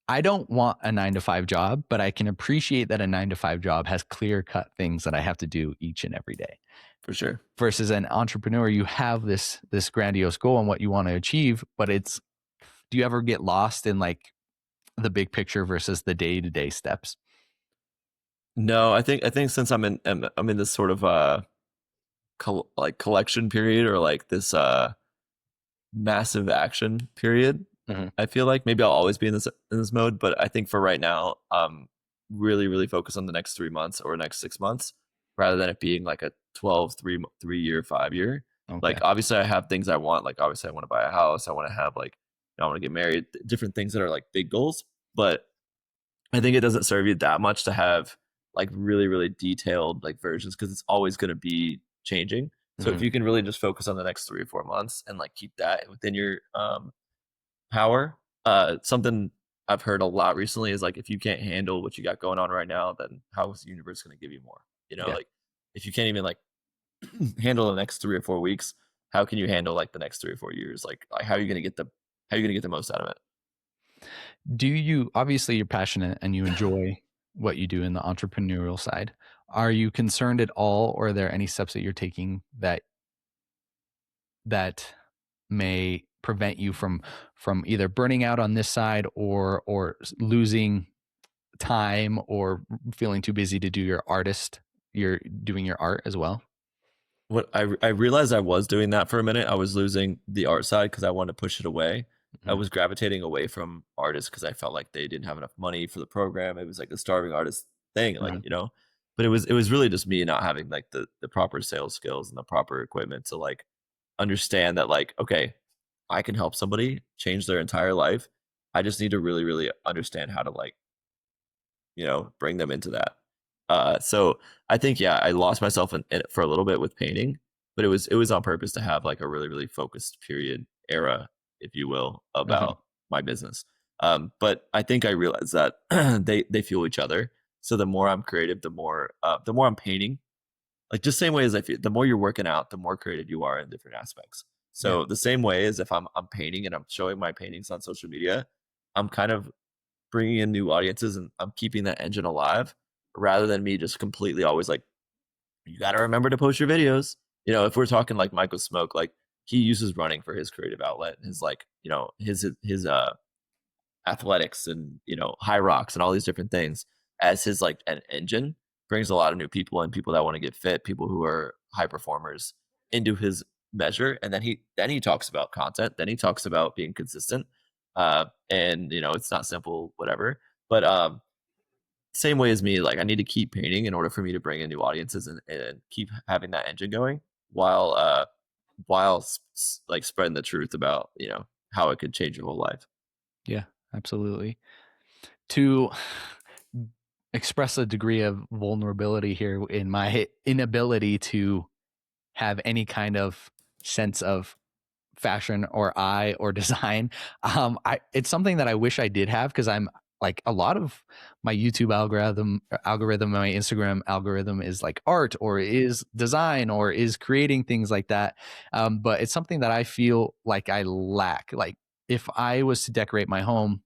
I don't want a 9 to 5 job, but I can appreciate that a 9 to 5 job has clear cut things that I have to do each and every day. For sure. Versus an entrepreneur, you have this grandiose goal and what you want to achieve, but it's, do you ever get lost in like the big picture versus the day-to-day steps? No, I think since I'm in this sort of like collection period, or like this massive action period. Mhm. I feel like maybe I'll always be in this mode, but I think for right now, really really focused on the next 3 months or next 6 months, rather than it being like a 12 3 year 5 year. Like Okay. obviously I have things I want. Like obviously I want to buy a house. I want to have like I want to get married. Different things that are like big goals, but I think it doesn't serve you that much to have like really, really detailed like versions, because it's always going to be changing. So if Mhm. you can really just focus on the next 3 or 4 months and like keep that within your power, something I've heard a lot recently is like if you can't handle what you got going on right now, then how is the universe going to give you more? Yeah. Like if you can't even like handle the next 3 or 4 weeks, how can you handle like the next 3 or 4 years? Like how are you going to get the most out of it? Do you, obviously you're passionate and you enjoy what you do in the entrepreneurial side. Are you concerned at all, or are there any steps that you're taking that may prevent you from either burning out on this side, or losing time, or feeling too busy to do you're doing your art as well? What I realized I was doing that for a minute. I was losing the art side because I wanted to push it away. I Mm, was gravitating away from artists because I felt like they didn't have enough money for the program. It was like a starving artist thing, like, mhm. but it was really just me not having like the proper sales skills and the proper equipment to like understand that, like, okay, I can help somebody change their entire life. I just need to really, really understand how to like, bring them into that. So I think, yeah, I lost myself in it for a little bit with painting, but it was on purpose to have like a really, really focused period era, if you will, Uh-huh. about my business. But I think I realized that they fuel each other. So the more I'm creative, the more I'm painting. Like just same way as I feel, the more you're working out, the more creative you are in different aspects. Yeah. So the same way as if I'm painting and I'm showing my paintings on social media, I'm kind of bringing in new audiences and I'm keeping that engine alive rather than me just completely always like, you got to remember to post your videos. If we're talking like Michael Smoke, like he uses running for his creative outlet, his like, his athletics and, high rocks and all these different things as his like an engine brings a lot of new people and people that want to get fit, people who are high performers into his measure. And then he talks about content, then he talks about being consistent. And it's not simple, whatever. But same way as me, like I need to keep painting in order for me to bring in new audiences and keep having that engine going while like spreading the truth about, how it could change your whole life. Yeah, absolutely. To express a degree of vulnerability here in my inability to have any kind of sense of fashion or eye or design. It's something that I wish I did have, because I'm like, a lot of my YouTube my Instagram algorithm is like art, or is design, or is creating things like that. But it's something that I feel like I lack. Like, if I was to decorate my home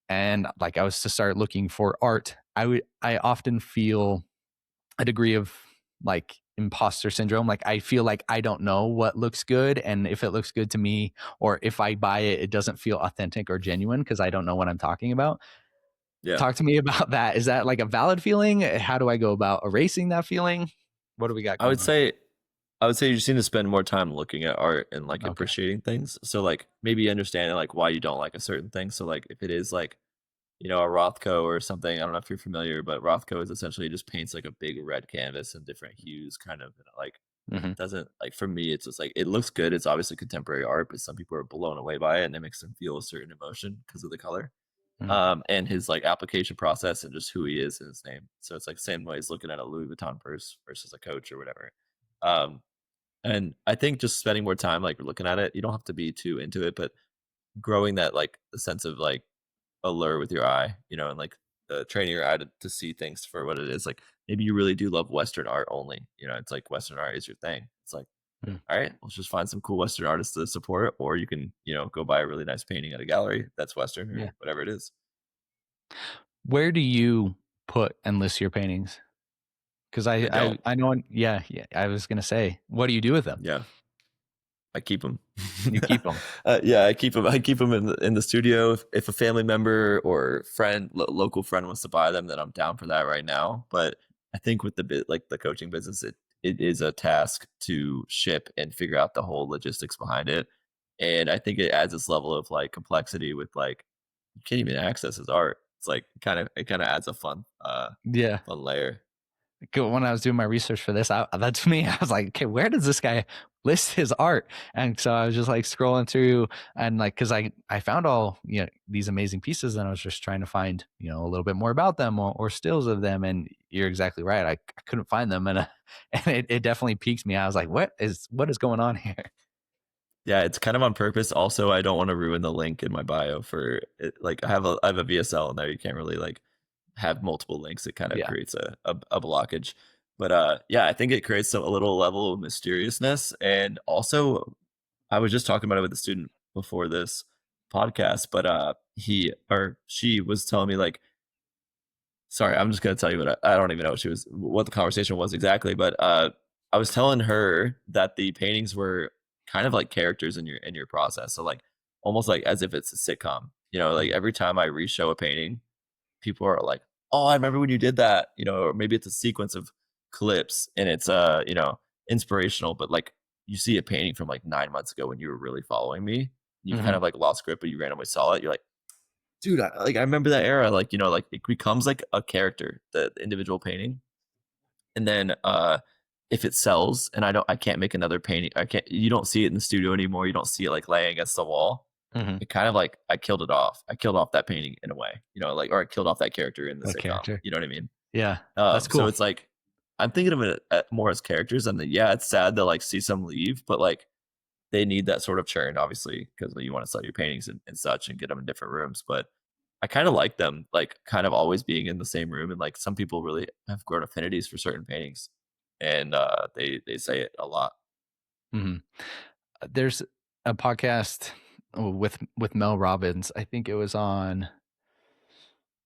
and like I was to start looking for art, I often feel a degree of like imposter syndrome. Like, I feel like I don't know what looks good, and if it looks good to me, or if I buy it, it doesn't feel authentic or genuine because I don't know what I'm talking about. Yeah. Talk to me about that. Is that like a valid feeling? How do I go about erasing that feeling? What do we got I would going on? say I would say you just need to spend more time looking at art and like Okay. appreciating things. So like maybe understanding like why you don't like a certain thing. So like if it is like, a Rothko or something, I don't know if you're familiar, but Rothko is essentially just paints like a big red canvas in different hues, kind of, and it, like Hmm. doesn't like for me, it's just like it looks good. It's obviously contemporary art, but some people are blown away by it and it makes them feel a certain emotion because of the color. And his like application process and just who he is in his name. So it's like same way as looking at a Louis Vuitton purse versus a Coach or whatever. Um, and I think just spending more time like looking at it, you don't have to be too into it, but growing that like the sense of like allure with your eye, and like training your eye to see things for what it is. Like maybe you really do love Western art only. It's like Western art is your thing. It's like, all right, let's just find some cool Western artists to support, or you can, go buy a really nice painting at a gallery that's Western Yeah. or whatever it is. Where do you put and list your paintings? Because I don't. I know. Yeah, yeah. I was gonna say, what do you do with them? Yeah. I keep them. You keep them. Yeah, I keep them. I keep them in the studio. If a family member or friend, local friend wants to buy them, then I'm down for that right now. But I think with the bit like the coaching business, it is a task to ship and figure out the whole logistics behind it. And I think it adds this level of like complexity with like you can't even access his art. It's like it kind of adds a Yeah. fun layer. When I was doing my research for this, that's me. I was like, okay, where does this guy list his art? And so I was just like scrolling through, and like, because I found all these amazing pieces, and I was just trying to find a little bit more about them, or stills of them. And you're exactly right. I couldn't find them, and and it definitely piqued me. I was like, what is going on here? Yeah, it's kind of on purpose. Also, I don't want to ruin the link in my bio for it. Like I have a VSL in there. You can't really like have multiple links. It kind of Yeah. creates a blockage. But yeah, I think it creates a little level of mysteriousness. And also, I was just talking about it with a student before this podcast, but he or she was telling me like, sorry, I'm just gonna tell you what I don't even know what the conversation was exactly, but I was telling her that the paintings were kind of like characters in your process. So like almost like as if it's a sitcom. You know, like Mhm. every time I reshow a painting, people are like, "Oh, I remember when you did that," you know, or maybe it's a sequence of clips and it's you know, inspirational, but like you see a painting from like 9 months ago when you were really following me. You've kind Mhm. of like lost grip, but you randomly saw it. You're like, dude, I remember that era. Like, you know, like it becomes like a character, the individual painting. And then if it sells and I can't make another painting, you don't see it in the studio anymore. You don't see it like laying against the wall. Mhm. It kind of like I killed it off. I killed off that painting in a way, you know, like or I killed off that character in the That sitcom. character. You know what I mean? Yeah, that's So cool. it's like I'm thinking of it more as characters, and then yeah, it's sad to like see some leave, but like they need that sort of churn, obviously, because you want to sell your paintings and such and get them in different rooms. But I kind of like them, like kind of always being in the same room, and like some people really have grown affinities for certain paintings, and they say it a lot. Mhm. There's a podcast with Mel Robbins. I think it was on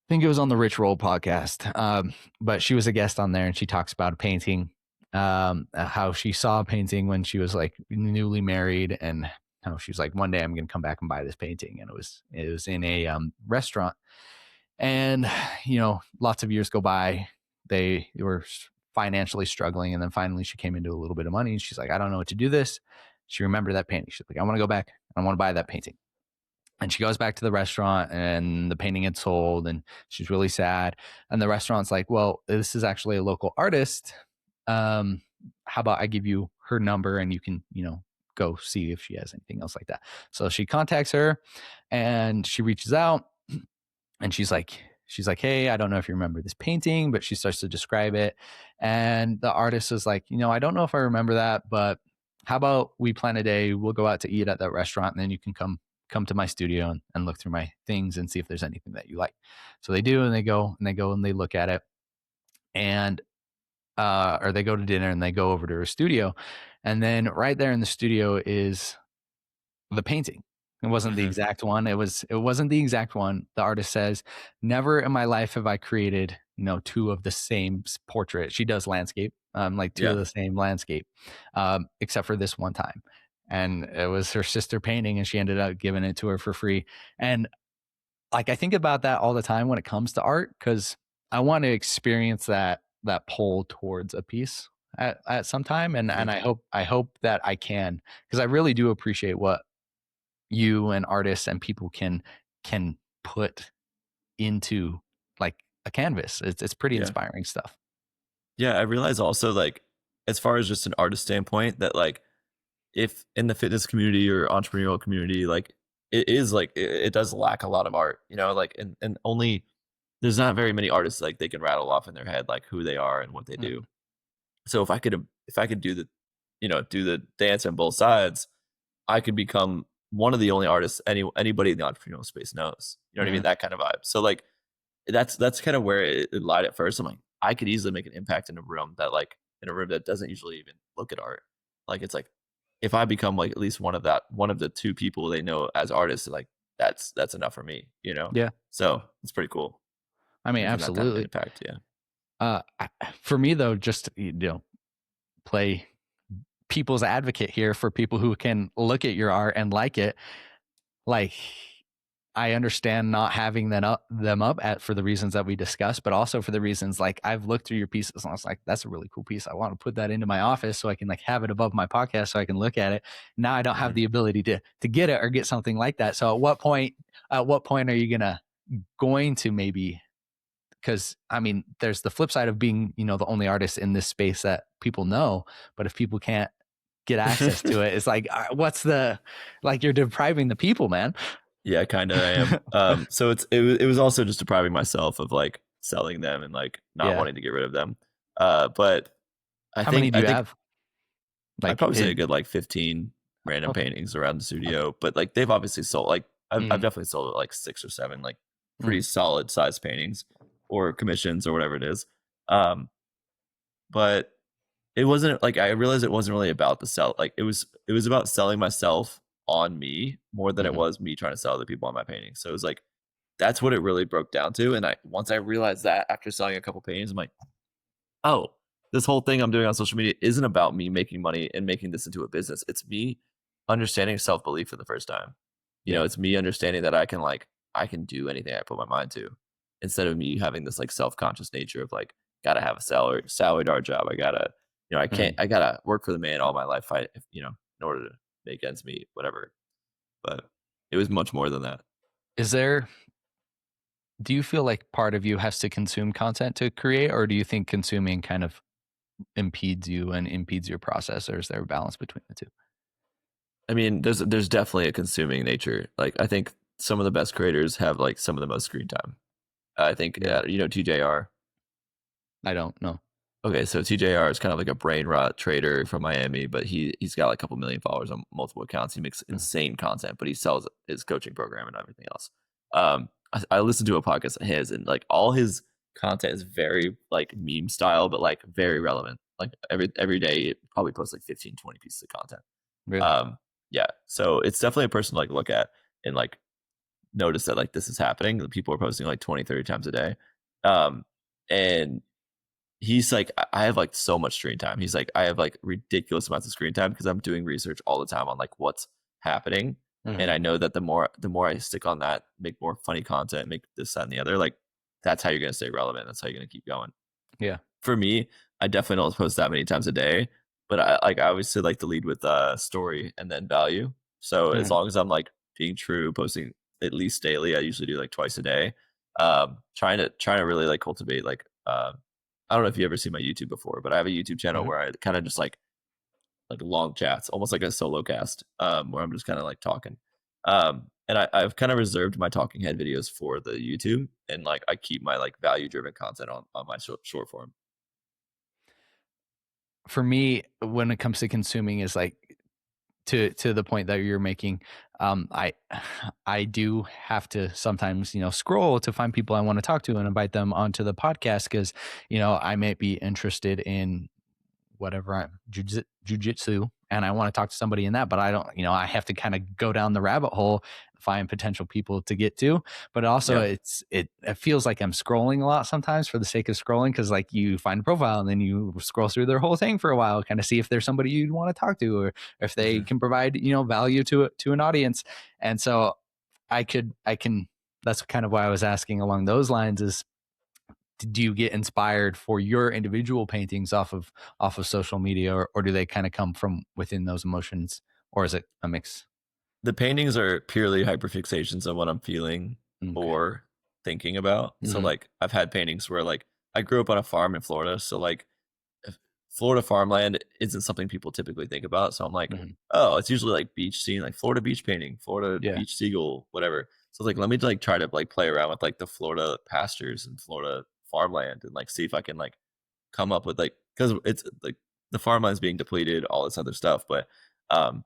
the Rich Roll podcast. But she was a guest on there, and she talks about a painting, how she saw a painting when she was like newly married, and how she was like, one day I'm going to come back and buy this painting, and it was in a restaurant, and lots of years go by, they were financially struggling, and then finally she came into a little bit of money, and she's like, I don't know what to do this. She remembered that painting. She's like, I want to go back. I want to buy that painting. And she goes back to the restaurant, and the painting had sold, and she's really sad. And the restaurant's like, well, this is actually a local artist. Um, how about I give you her number, and you can, go see if she has anything else like that. So she contacts her, and she reaches out, and she's like, hey, I don't know if you remember this painting, but she starts to describe it. And the artist is like, I don't know if I remember that, but how about we plan a day, we'll go out to eat at that restaurant, and then you can come to my studio and look through my things and see if there's anything that you like. So they do, and they look at it, and or they go to dinner, and they go over to her studio, and then right there in the studio is the painting. It wasn't the Hmm. exact one. It wasn't the exact one. The artist says, "Never in my life have I created, two of the same portrait." She does landscape, like two of Yeah, the same landscape, except for this one time. And it was her sister painting, and she ended up giving it to her for free. And like I think about that all the time when it comes to art, because I want to experience that pull towards a piece at some time, and hmm, I hope that I can, because I really do appreciate what you and artists and people can put into like a canvas. It's pretty yeah, inspiring stuff. yeah. I realize also like as far as just an artist standpoint that like if in the fitness community or entrepreneurial community, like it is like it does lack a lot of art, you know, like and only there's not very many artists like they can rattle off in their head like who they are and what they do. Mhm. So if I could do the do the dance on both sides, I could become one of the only artists anybody in the entrepreneurial space knows. You know what I mean? Mhm. That kind of vibe. So like that's kind of where it lied at first. I'm like, I could easily make an impact in a room that doesn't usually even look at art. Like it's like if I become like at least one of the two people they know as artists, like that's enough for me, you know? Yeah, So it's pretty cool I mean, making that type of absolutely. impact. Yeah. For me though, just play people's advocate here for people who can look at your art and like it. Like, I understand not having them up at for the reasons that we discussed, but also for the reasons like I've looked through your pieces and I was like, that's a really cool piece. I want to put that into my office so I can like have it above my podcast so I can look at it. Now I don't have Hmm. the ability to get it or get something like that. So at what point are you going to maybe, because I mean, there's the flip side of being, the only artist in this space that people know. But if people can't get access to it, it's like, what's the, like, you're depriving the people, man. Yeah, kind of. I am. So it was also just depriving myself of like selling them and like not Yeah. wanting to get rid of them. But How many do I you think have? I'd Like probably say a in good like 15 random Okay. paintings around the studio. But like they've obviously sold like I've Mm, definitely sold like 6 or 7 like pretty mm, solid size paintings or commissions or whatever it is. Um, but it wasn't like, I realized it wasn't really about the sell. Like it was about selling myself on me more than it Hmm. was me trying to sell other people on my painting. So it was like, that's what it really broke down to. And once I realized that after selling a couple paintings, I'm like, oh, this whole thing I'm doing on social media isn't about me making money and making this into a business. It's me understanding self belief for the first time. Yeah. It's me understanding that I can do anything I put my mind to, instead of me having this like self conscious nature of like, gotta have a salary job. I gotta, Hmm. I gotta work for the man all my life. In order to make ends meet, whatever. But it was much more than that. Is there, do you feel like part of you has to consume content to create, or do you think consuming kind of impedes you and impedes your process, or is there a balance between the two? I mean, there's definitely a consuming nature. Like I think some of the best creators have like some of the most screen time. I think Really? TJR. I don't know. Okay, so TJR is kind of like a brain rot trader from Miami, but he's got like a couple million followers on multiple accounts. He makes Mhm. insane content, but he sells his coaching program and everything else. I listened to a podcast of his, and like all his content is very like meme style, but like very relevant. Like every day, it probably posts like 15, 20 pieces of content. Really? Um, yeah, so it's definitely a person to like look at and like notice that like this is happening. The people are posting like 20, 30 times a day. And he's like, I have like so much screen time. He's like, I have like ridiculous amounts of screen time because I'm doing research all the time on like what's happening. And Mhm. I know that the more I stick on that, make more funny content, make this, that, and the other, like that's how you're gonna stay relevant. That's how you're gonna keep going. Yeah. For me, I definitely don't post that many times a day, but I obviously like to lead with story and then value. So as Mhm. long as I'm like being true, posting at least daily, I usually do like twice a day. Trying to really like cultivate like I don't know if you ever seen my YouTube before, but I have a YouTube channel Mhm. where I kind of just like long chats, almost like a solo cast, where I'm just kind of like talking. And I've kind of reserved my talking head videos for the YouTube, and like I keep my like value driven content on my short form. For me, when it comes to consuming, is like to the point that you're making. I I do have to sometimes, scroll to find people I want to talk to and invite them onto the podcast because, I may be interested in whatever I'm jujitsu and I want to talk to somebody in that, but I don't, I have to kind of go down the rabbit hole, find potential people to get to. But also Yeah. it feels like I'm scrolling a lot sometimes for the sake of scrolling because like you find a profile and then you scroll through their whole thing for a while, kind of see if there's somebody you'd want to talk to or if they Mhm. can provide, value to an audience. And so I can that's kind of why I was asking along those lines is do you get inspired for your individual paintings off of social media or do they kind of come from within those emotions or is it a mix? The paintings are purely hyperfixations on what I'm feeling Okay. or thinking about. So Hmm. like I've had paintings where like I grew up on a farm in Florida, so like if Florida farmland isn't something people typically think about. So I'm like, Hmm. oh, it's usually like beach scene, like Florida beach painting, Florida Yeah. beach seagull, whatever. So like, let me like try to like play around with like the Florida pastures and Florida farmland and like see if I can like come up with like, because it's like the farmland's being depleted, all this other stuff. But um,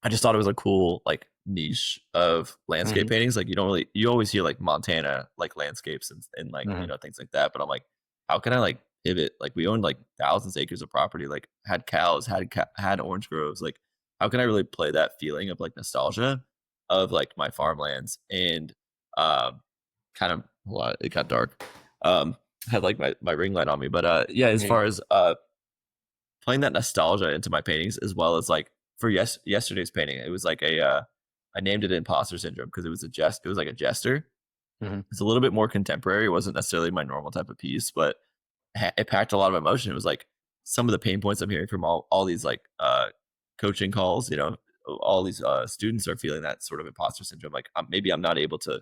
I just thought it was a cool like niche of landscape Hmm. paintings. Like you always hear like Montana like landscapes and like Hmm. things like that. But I'm like, how can I like pivot? Like we owned like thousands of acres of property, like had cows, had orange groves. Like how can I really play that feeling of like nostalgia of like my farmlands and um kind of it got dark. Had like my ring light on me, but yeah, as Yeah. far as playing that nostalgia into my paintings as well as like for yesterday's painting, it was like I named it imposter syndrome because it was like a jester. Hmm. It's a little bit more contemporary. It wasn't necessarily my normal type of piece, but it packed a lot of emotion. It was like some of the pain points I'm hearing from all these like coaching calls, all these students are feeling that sort of imposter syndrome. Like maybe I'm not able to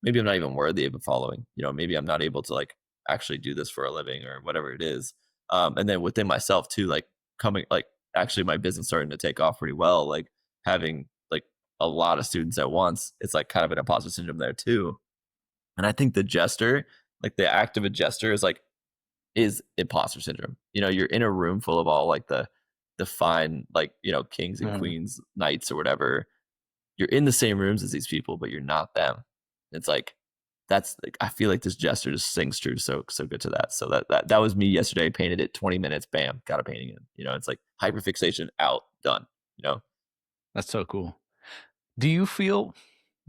maybe I'm not even worthy of a following. Maybe I'm not able to like actually do this for a living or whatever it is. And then within myself too, like coming like actually my business starting to take off pretty well, like having like a lot of students at once. It's like kind of an imposter syndrome there too. And I think the jester, like the act of a jester is imposter syndrome. You're in a room full of all like the fine like, kings and Hmm. queens, knights or whatever. You're in the same rooms as these people, but you're not them. It's like that's like, I feel like this gesture just sings true so good to that. So that was me yesterday. Painted it 20 minutes, bam, got a painting in. It's like hyperfixation out, done. You know, That's so cool. Do you feel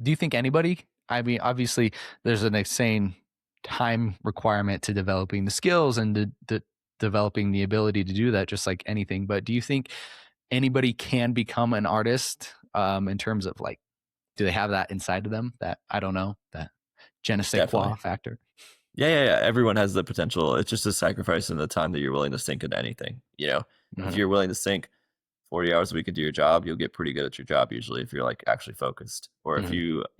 do you think anybody, I mean, obviously there's an insane time requirement to developing the skills and developing the ability to do that, just like anything. But do you think anybody can become an artist, in terms of like, do they have that inside of them? That, I don't know, that je ne sais quoi definitely. factor? Yeah. Everyone has the potential. It's just a sacrifice in the time that you're willing to sink into anything. If Mhm. you're willing to sink 40 hours a week into your job, you'll get pretty good at your job usually if you're like actually focused. Or if Mhm.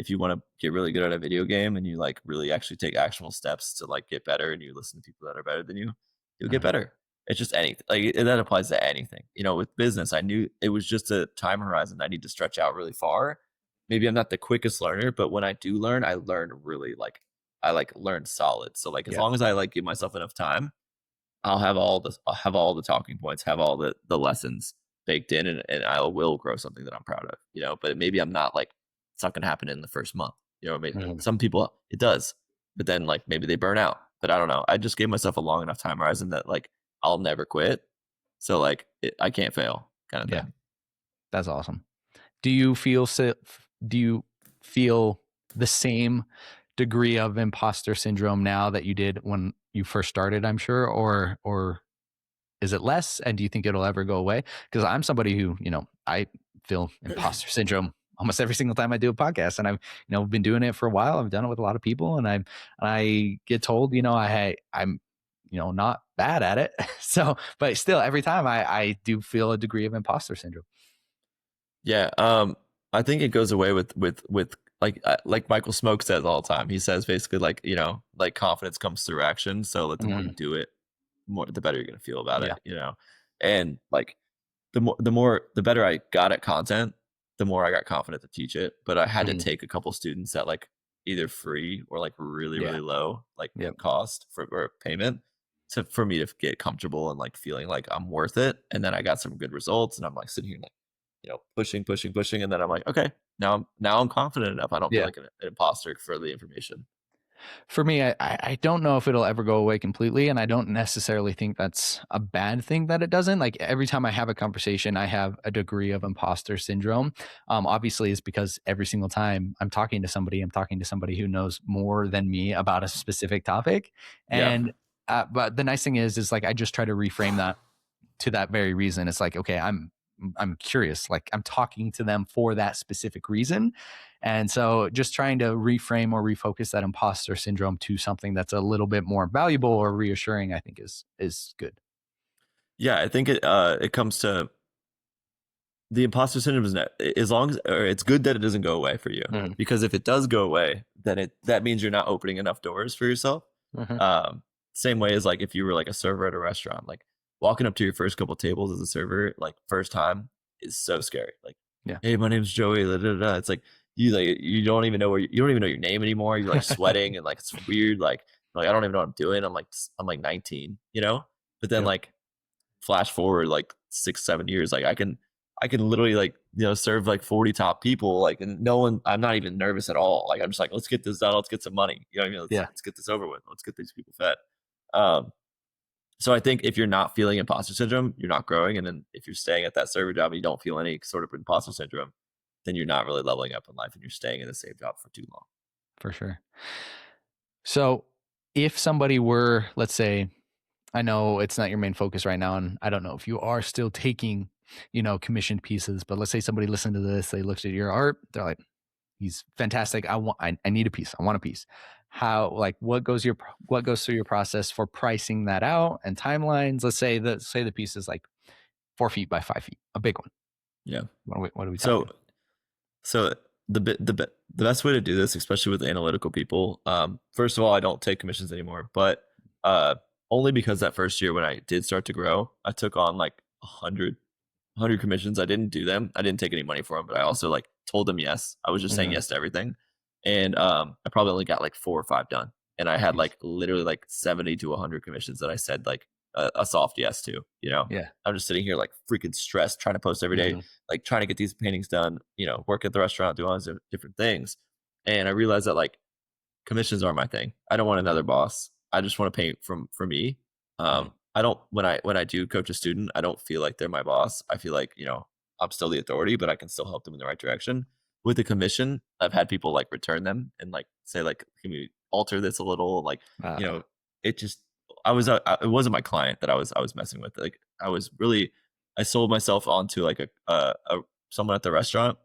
you want to get really good at a video game and you like really actually take actionable steps to like get better and you listen to people that are better than you, you'll get Mhm. better. It's just anything. Like that applies to anything. With business, I knew it was just a time horizon I need to stretch out really far. Maybe I'm not the quickest learner, but when I do learn, I learn really like I like learn solid. So like as Yeah. long as I like give myself enough time, I'll have all the talking points, have all the lessons baked in, and I will grow something that I'm proud of. But maybe I'm not like it's not gonna happen in the first month. Mhm. Some people it does, but then like maybe they burn out. But I don't know. I just gave myself a long enough time horizon that like I'll never quit. So like I can't fail kind of Yeah. thing. That's awesome. Do you feel do you feel the same degree of imposter syndrome now that you did when you first started, I'm sure, or is it less, and do you think it'll ever go away? Because I'm somebody who, I feel imposter syndrome almost every single time I do a podcast, and I've, been doing it for a while. I've done it with a lot of people, and I get told, I'm, not bad at it. So, but still every time I do feel a degree of imposter syndrome. Yeah, I think it goes away with like Michael Smoke says all the time. He says basically like like confidence comes through action. So like the more you Mhm. do it, the better you're gonna feel about Yeah. it. And like the better I got at content, the more I got confident to teach it. But I had to Mhm. take a couple students at like either free or like really Yeah. really low like Yep. cost for or payment for me to get comfortable and like feeling like I'm worth it. And then I got some good results, and I'm like sitting here like pushing, and then I'm like, okay, now I'm confident enough. I don't feel Yeah. like an imposter for the information. For me, I don't know if it'll ever go away completely. And I don't necessarily think that's a bad thing that it doesn't. Like every time I have a conversation, I have a degree of imposter syndrome. Obviously, it's because every single time I'm talking to somebody, I'm talking to somebody who knows more than me about a specific topic. Yeah, And, but the nice thing is like I just try to reframe that to that very reason. It's like, okay, I'm curious, like I'm talking to them for that specific reason. And so just trying to reframe or refocus that imposter syndrome to something that's a little bit more valuable or reassuring, I think is good. yeah. I think it comes to the imposter syndrome is not, as long as or it's good that it doesn't go away for you, Mm-hmm. because if it does go away, then that means you're not opening enough doors for yourself. Mm-hmm. Same way as like if you were like a server at a restaurant, like walking up to your first couple tables as a server, like first time is so scary. Like, Yeah. hey, my name's Joey. Da, da, da. It's like you don't even know you don't even know your name anymore. You're like sweating and like it's weird. Like I don't even know what I'm doing. I'm like 19, But then Yep. like flash forward like 6 7 years, like I can literally like serve like 40 top people, like, and no one, I'm not even nervous at all. Like I'm just like, let's get this done, let's get some money, what I mean, let's, Yeah. let's get this over with, let's get these people fed. um so I think if you're not feeling imposter syndrome, you're not growing. And then if you're staying at that server job and you don't feel any sort of imposter syndrome, then you're not really leveling up in life and you're staying in the same job for too long. For sure. So if somebody were, let's say, I know it's not your main focus right now, and I don't know if you are still taking, commissioned pieces, but let's say somebody listened to this, they looked at your art, they're like, he's fantastic. I need a piece. I want a piece. How, like, what goes through your process for pricing that out and timelines? Say the piece is like 4 feet by 5 feet, a big one. Yeah. What are we So talking? So the best way to do this, especially with analytical people, first of all, I don't take commissions anymore, but uh, only because that first year when I did start to grow, I took on like 100 commissions. I didn't do them. I didn't take any money for them, but I also like told them yes. I was just saying Mm-hmm. yes to everything, and I probably only got like 4 or 5 done, and I had Jeez. like literally like 70 to 100 commissions that I said like a soft yes to. Yeah. I'm just sitting here like freaking stressed, trying to post every day, Mm-hmm. like trying to get these paintings done, work at the restaurant, do all these different things. And I realized that like commissions are my thing. I don't want another boss. I just want to pay for me. I don't when I do coach a student, I don't feel like they're my boss. I feel like, I'm still the authority, but I can still help them in the right direction. With the commission, I've had people like return them and like say like, can we alter this a little? Like, you Uh, know, it just it wasn't my client that I was messing with. Like I sold myself onto like a someone at the restaurant,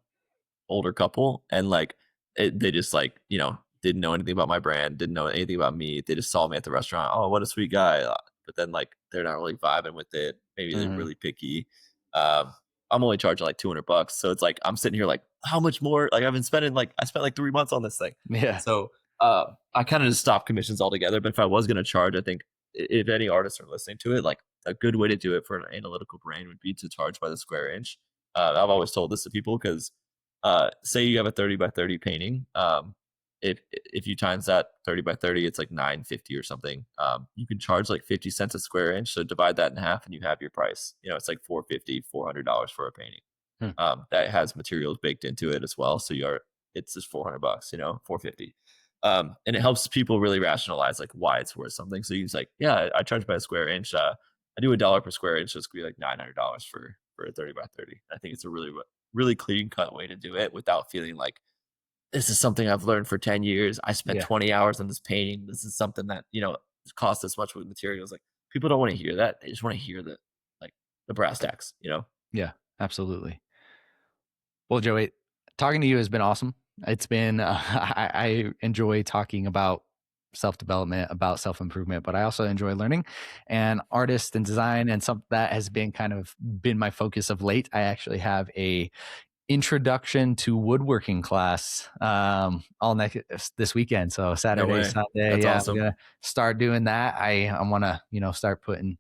older couple, and like they just like didn't know anything about my brand, didn't know anything about me. They just saw me at the restaurant. Oh, what a sweet guy! But then like they're not really vibing with it. Maybe they're mhm. really picky. Um, I'm only charging like $200, so it's like I'm sitting here like, how much more? Like I spent like 3 months on this thing. Yeah. So I kind of just stopped commissions altogether. But if I was going to charge, I think if any artists are listening to it, like a good way to do it for an analytical brain would be to charge by the square inch. I've always told this to people because say you have a 30 by 30 painting. If you times that 30 by 30, it's like 950 or something. You can charge like 50 cents a square inch. So divide that in half and you have your price. It's like $400 for a painting. Hmm. That has materials baked into it as well. So it's just $400, 450. And it helps people really rationalize like why it's worth something. So you just like, yeah, I charge by a square inch. I do $1 per square inch. So it's gonna be like $900 for a 30 by 30. I think it's a really clean cut way to do it without feeling like this is something I've learned for 10 years. I spent Yeah. 20 hours on this painting. This is something that, costs this much with materials. Like people don't want to hear that. They just want to hear the brass tacks. Yeah. Absolutely. Well, Joey, talking to you has been awesome. It's been, I enjoy talking about self development, about self improvement, but I also enjoy learning and artist and design. And some that has been kind of been my focus of late. I actually have a introduction to woodworking class all next this weekend. So No Saturday, way. Sunday, That's yeah, I'm awesome. gonna start doing that. I want to start putting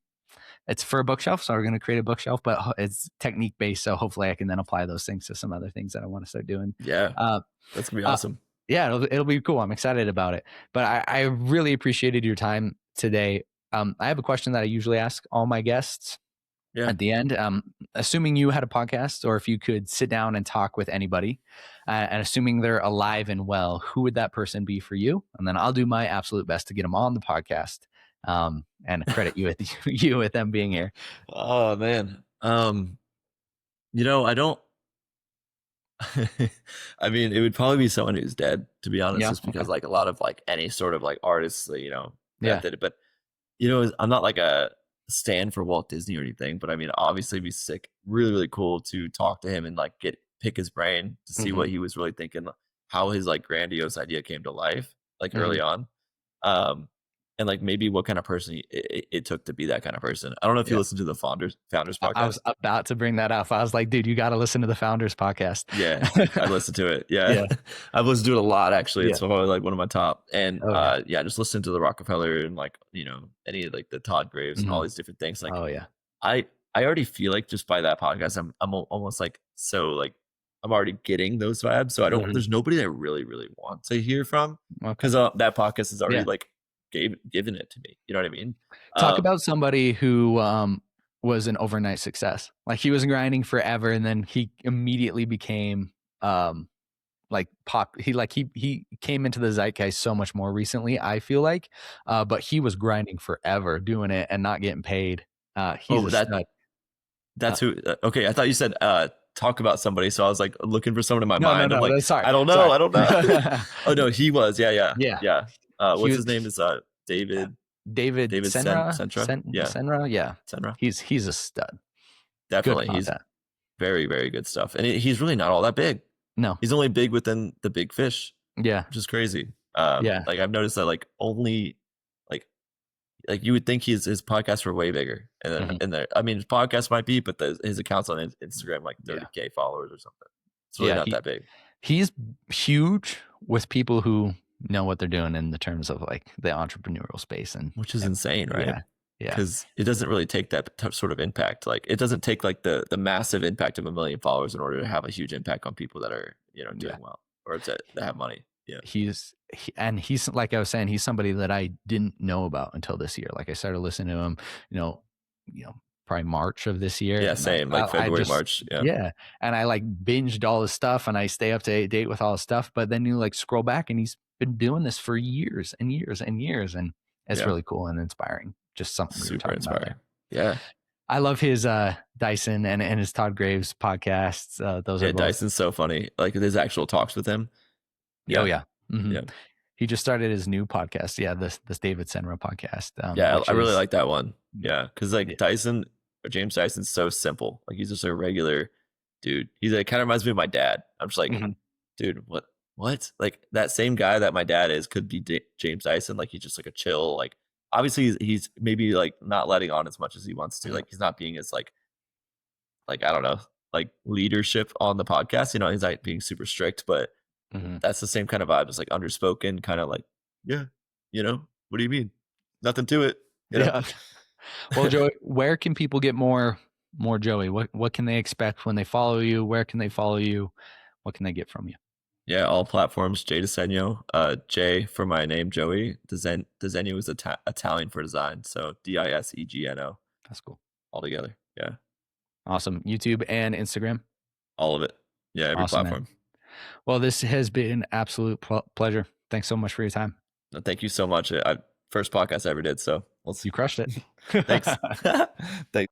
it's for a bookshelf, so we're going to create a bookshelf, but it's technique based. So hopefully, I can then apply those things to some other things that I want to start doing. Yeah. Uh, That's gonna be uh, awesome. yeah, it'll be cool. I'm excited about it. But I really appreciated your time today. I have a question that I usually ask all my guests Yeah. at the end. Assuming you had a podcast, or if you could sit down and talk with anybody, and assuming they're alive and well, who would that person be for you? And then I'll do my absolute best to get them on the podcast. And credit you with you with them being here. Oh man. I don't I mean, it would probably be someone who's dead, to be honest, Yeah. just Okay. because like a lot of like any sort of like artists, that Yeah. did it. But I'm not like a stand for Walt Disney or anything, but I mean, obviously it'd be sick, really, really cool to talk to him and like pick his brain to see Hmm. what he was really thinking, how his like grandiose idea came to life, like Hmm. early on. Um, and like maybe what kind of person it took to be that kind of person. I don't know if you Yeah. listen to the Founders I was podcast. about to bring that up. I was like, dude, you got to listen to the Founders podcast. Yeah, I listened to it. Yeah. Yeah. I've listened to it a lot actually. Yeah. It's probably like one of my top. And Oh yeah. yeah, just listen to the Rockefeller and like, any of like the Todd Graves and all Hmm. these different things. Like Oh yeah. I I already feel like just by that podcast, almost like so like I'm already getting those vibes. So I don't Hmm. there's nobody that I really, really want to hear from Okay. because that podcast is already Yeah. like given it to me. You know what I mean? Talk Um about somebody who was an overnight success. Like he was grinding forever, and then he immediately became like pop. He came into the zeitgeist so much more recently. I feel like, but he was grinding forever, doing it and not getting paid. He's oh a that stud. Uh, that's who okay, I thought you said talk about somebody. So I was like looking for someone in my no, no, mind. I'm no. like, Sorry, I don't know. sorry. I don't know. Oh no, he was. Yeah, yeah. Yeah, Yeah. he What's was his name is David David Senra. Sentra? Yeah. Senra. Yeah, Senra. he's a stud. Good Definitely. He's content. very, very good stuff. And he's really not all that big. No. He's only big within the big fish, Yeah. which is crazy. Yeah. Like I've noticed that like only like you would think his podcasts were way bigger. Mhm. And there I mean his podcast might be, but his accounts on Instagram like Yeah. 30K followers or something. It's really Yeah. not that big. He's huge with people who know what they're doing in the terms of like the entrepreneurial space Which is and insane, right? yeah. Yeah. Because it doesn't really take that sort of impact. Like it doesn't take like the massive impact of 1 million followers in order to have a huge impact on people that are Yeah. doing well or that have money. Yeah. He's like I was saying, he's somebody that I didn't know about until this year. Like I started listening to him, you know, probably March of this year. Yeah, And same, like I February, just, March. Yeah. yeah. And I like binged all his stuff and I stay up to date with all his stuff. But then you like scroll back and he's been doing this for years and years and years. And it's Yeah. really cool and inspiring. Just something we were Super talking about inspiring. there. Yeah. I love his Dyson and his Todd Graves podcasts. Those Yeah, are both. Dyson's so funny. Like there's actual talks with him. Oh Yeah. yeah. Yeah. He just started his new podcast. Yeah, this David Senra podcast. Yeah, Which I really is like that one. Yeah, because like yeah. Dyson or James Dyson's so simple. Like he's just a regular dude. He's like kind of reminds me of my dad. I'm just like, dude, what? Like that same guy that my dad is could be James Dyson. Like he's just like a chill. Like obviously he's maybe like not letting on as much as he wants to. Like he's not being as like I don't know, like leadership on the podcast. You know, he's not being super strict, but that's the same kind of vibe. It's like underspoken, kind of like, yeah, you know, what do you mean? Nothing to it. You know? Yeah. Well, Joey, where can people get more Joey? What can they expect when they follow you? Where can they follow you? What can they get from you? Yeah, all platforms. Jay Desenio. J for my name, Joey. Desenio is Italian for design, so Disegno. That's cool. All together. Yeah. Awesome. YouTube and Instagram. All of it. Yeah, every Awesome, platform. man. Well, this has been an absolute pleasure. Thanks so much for your time. Thank you so much. First podcast I ever did, so You crushed it. Thanks. Thanks.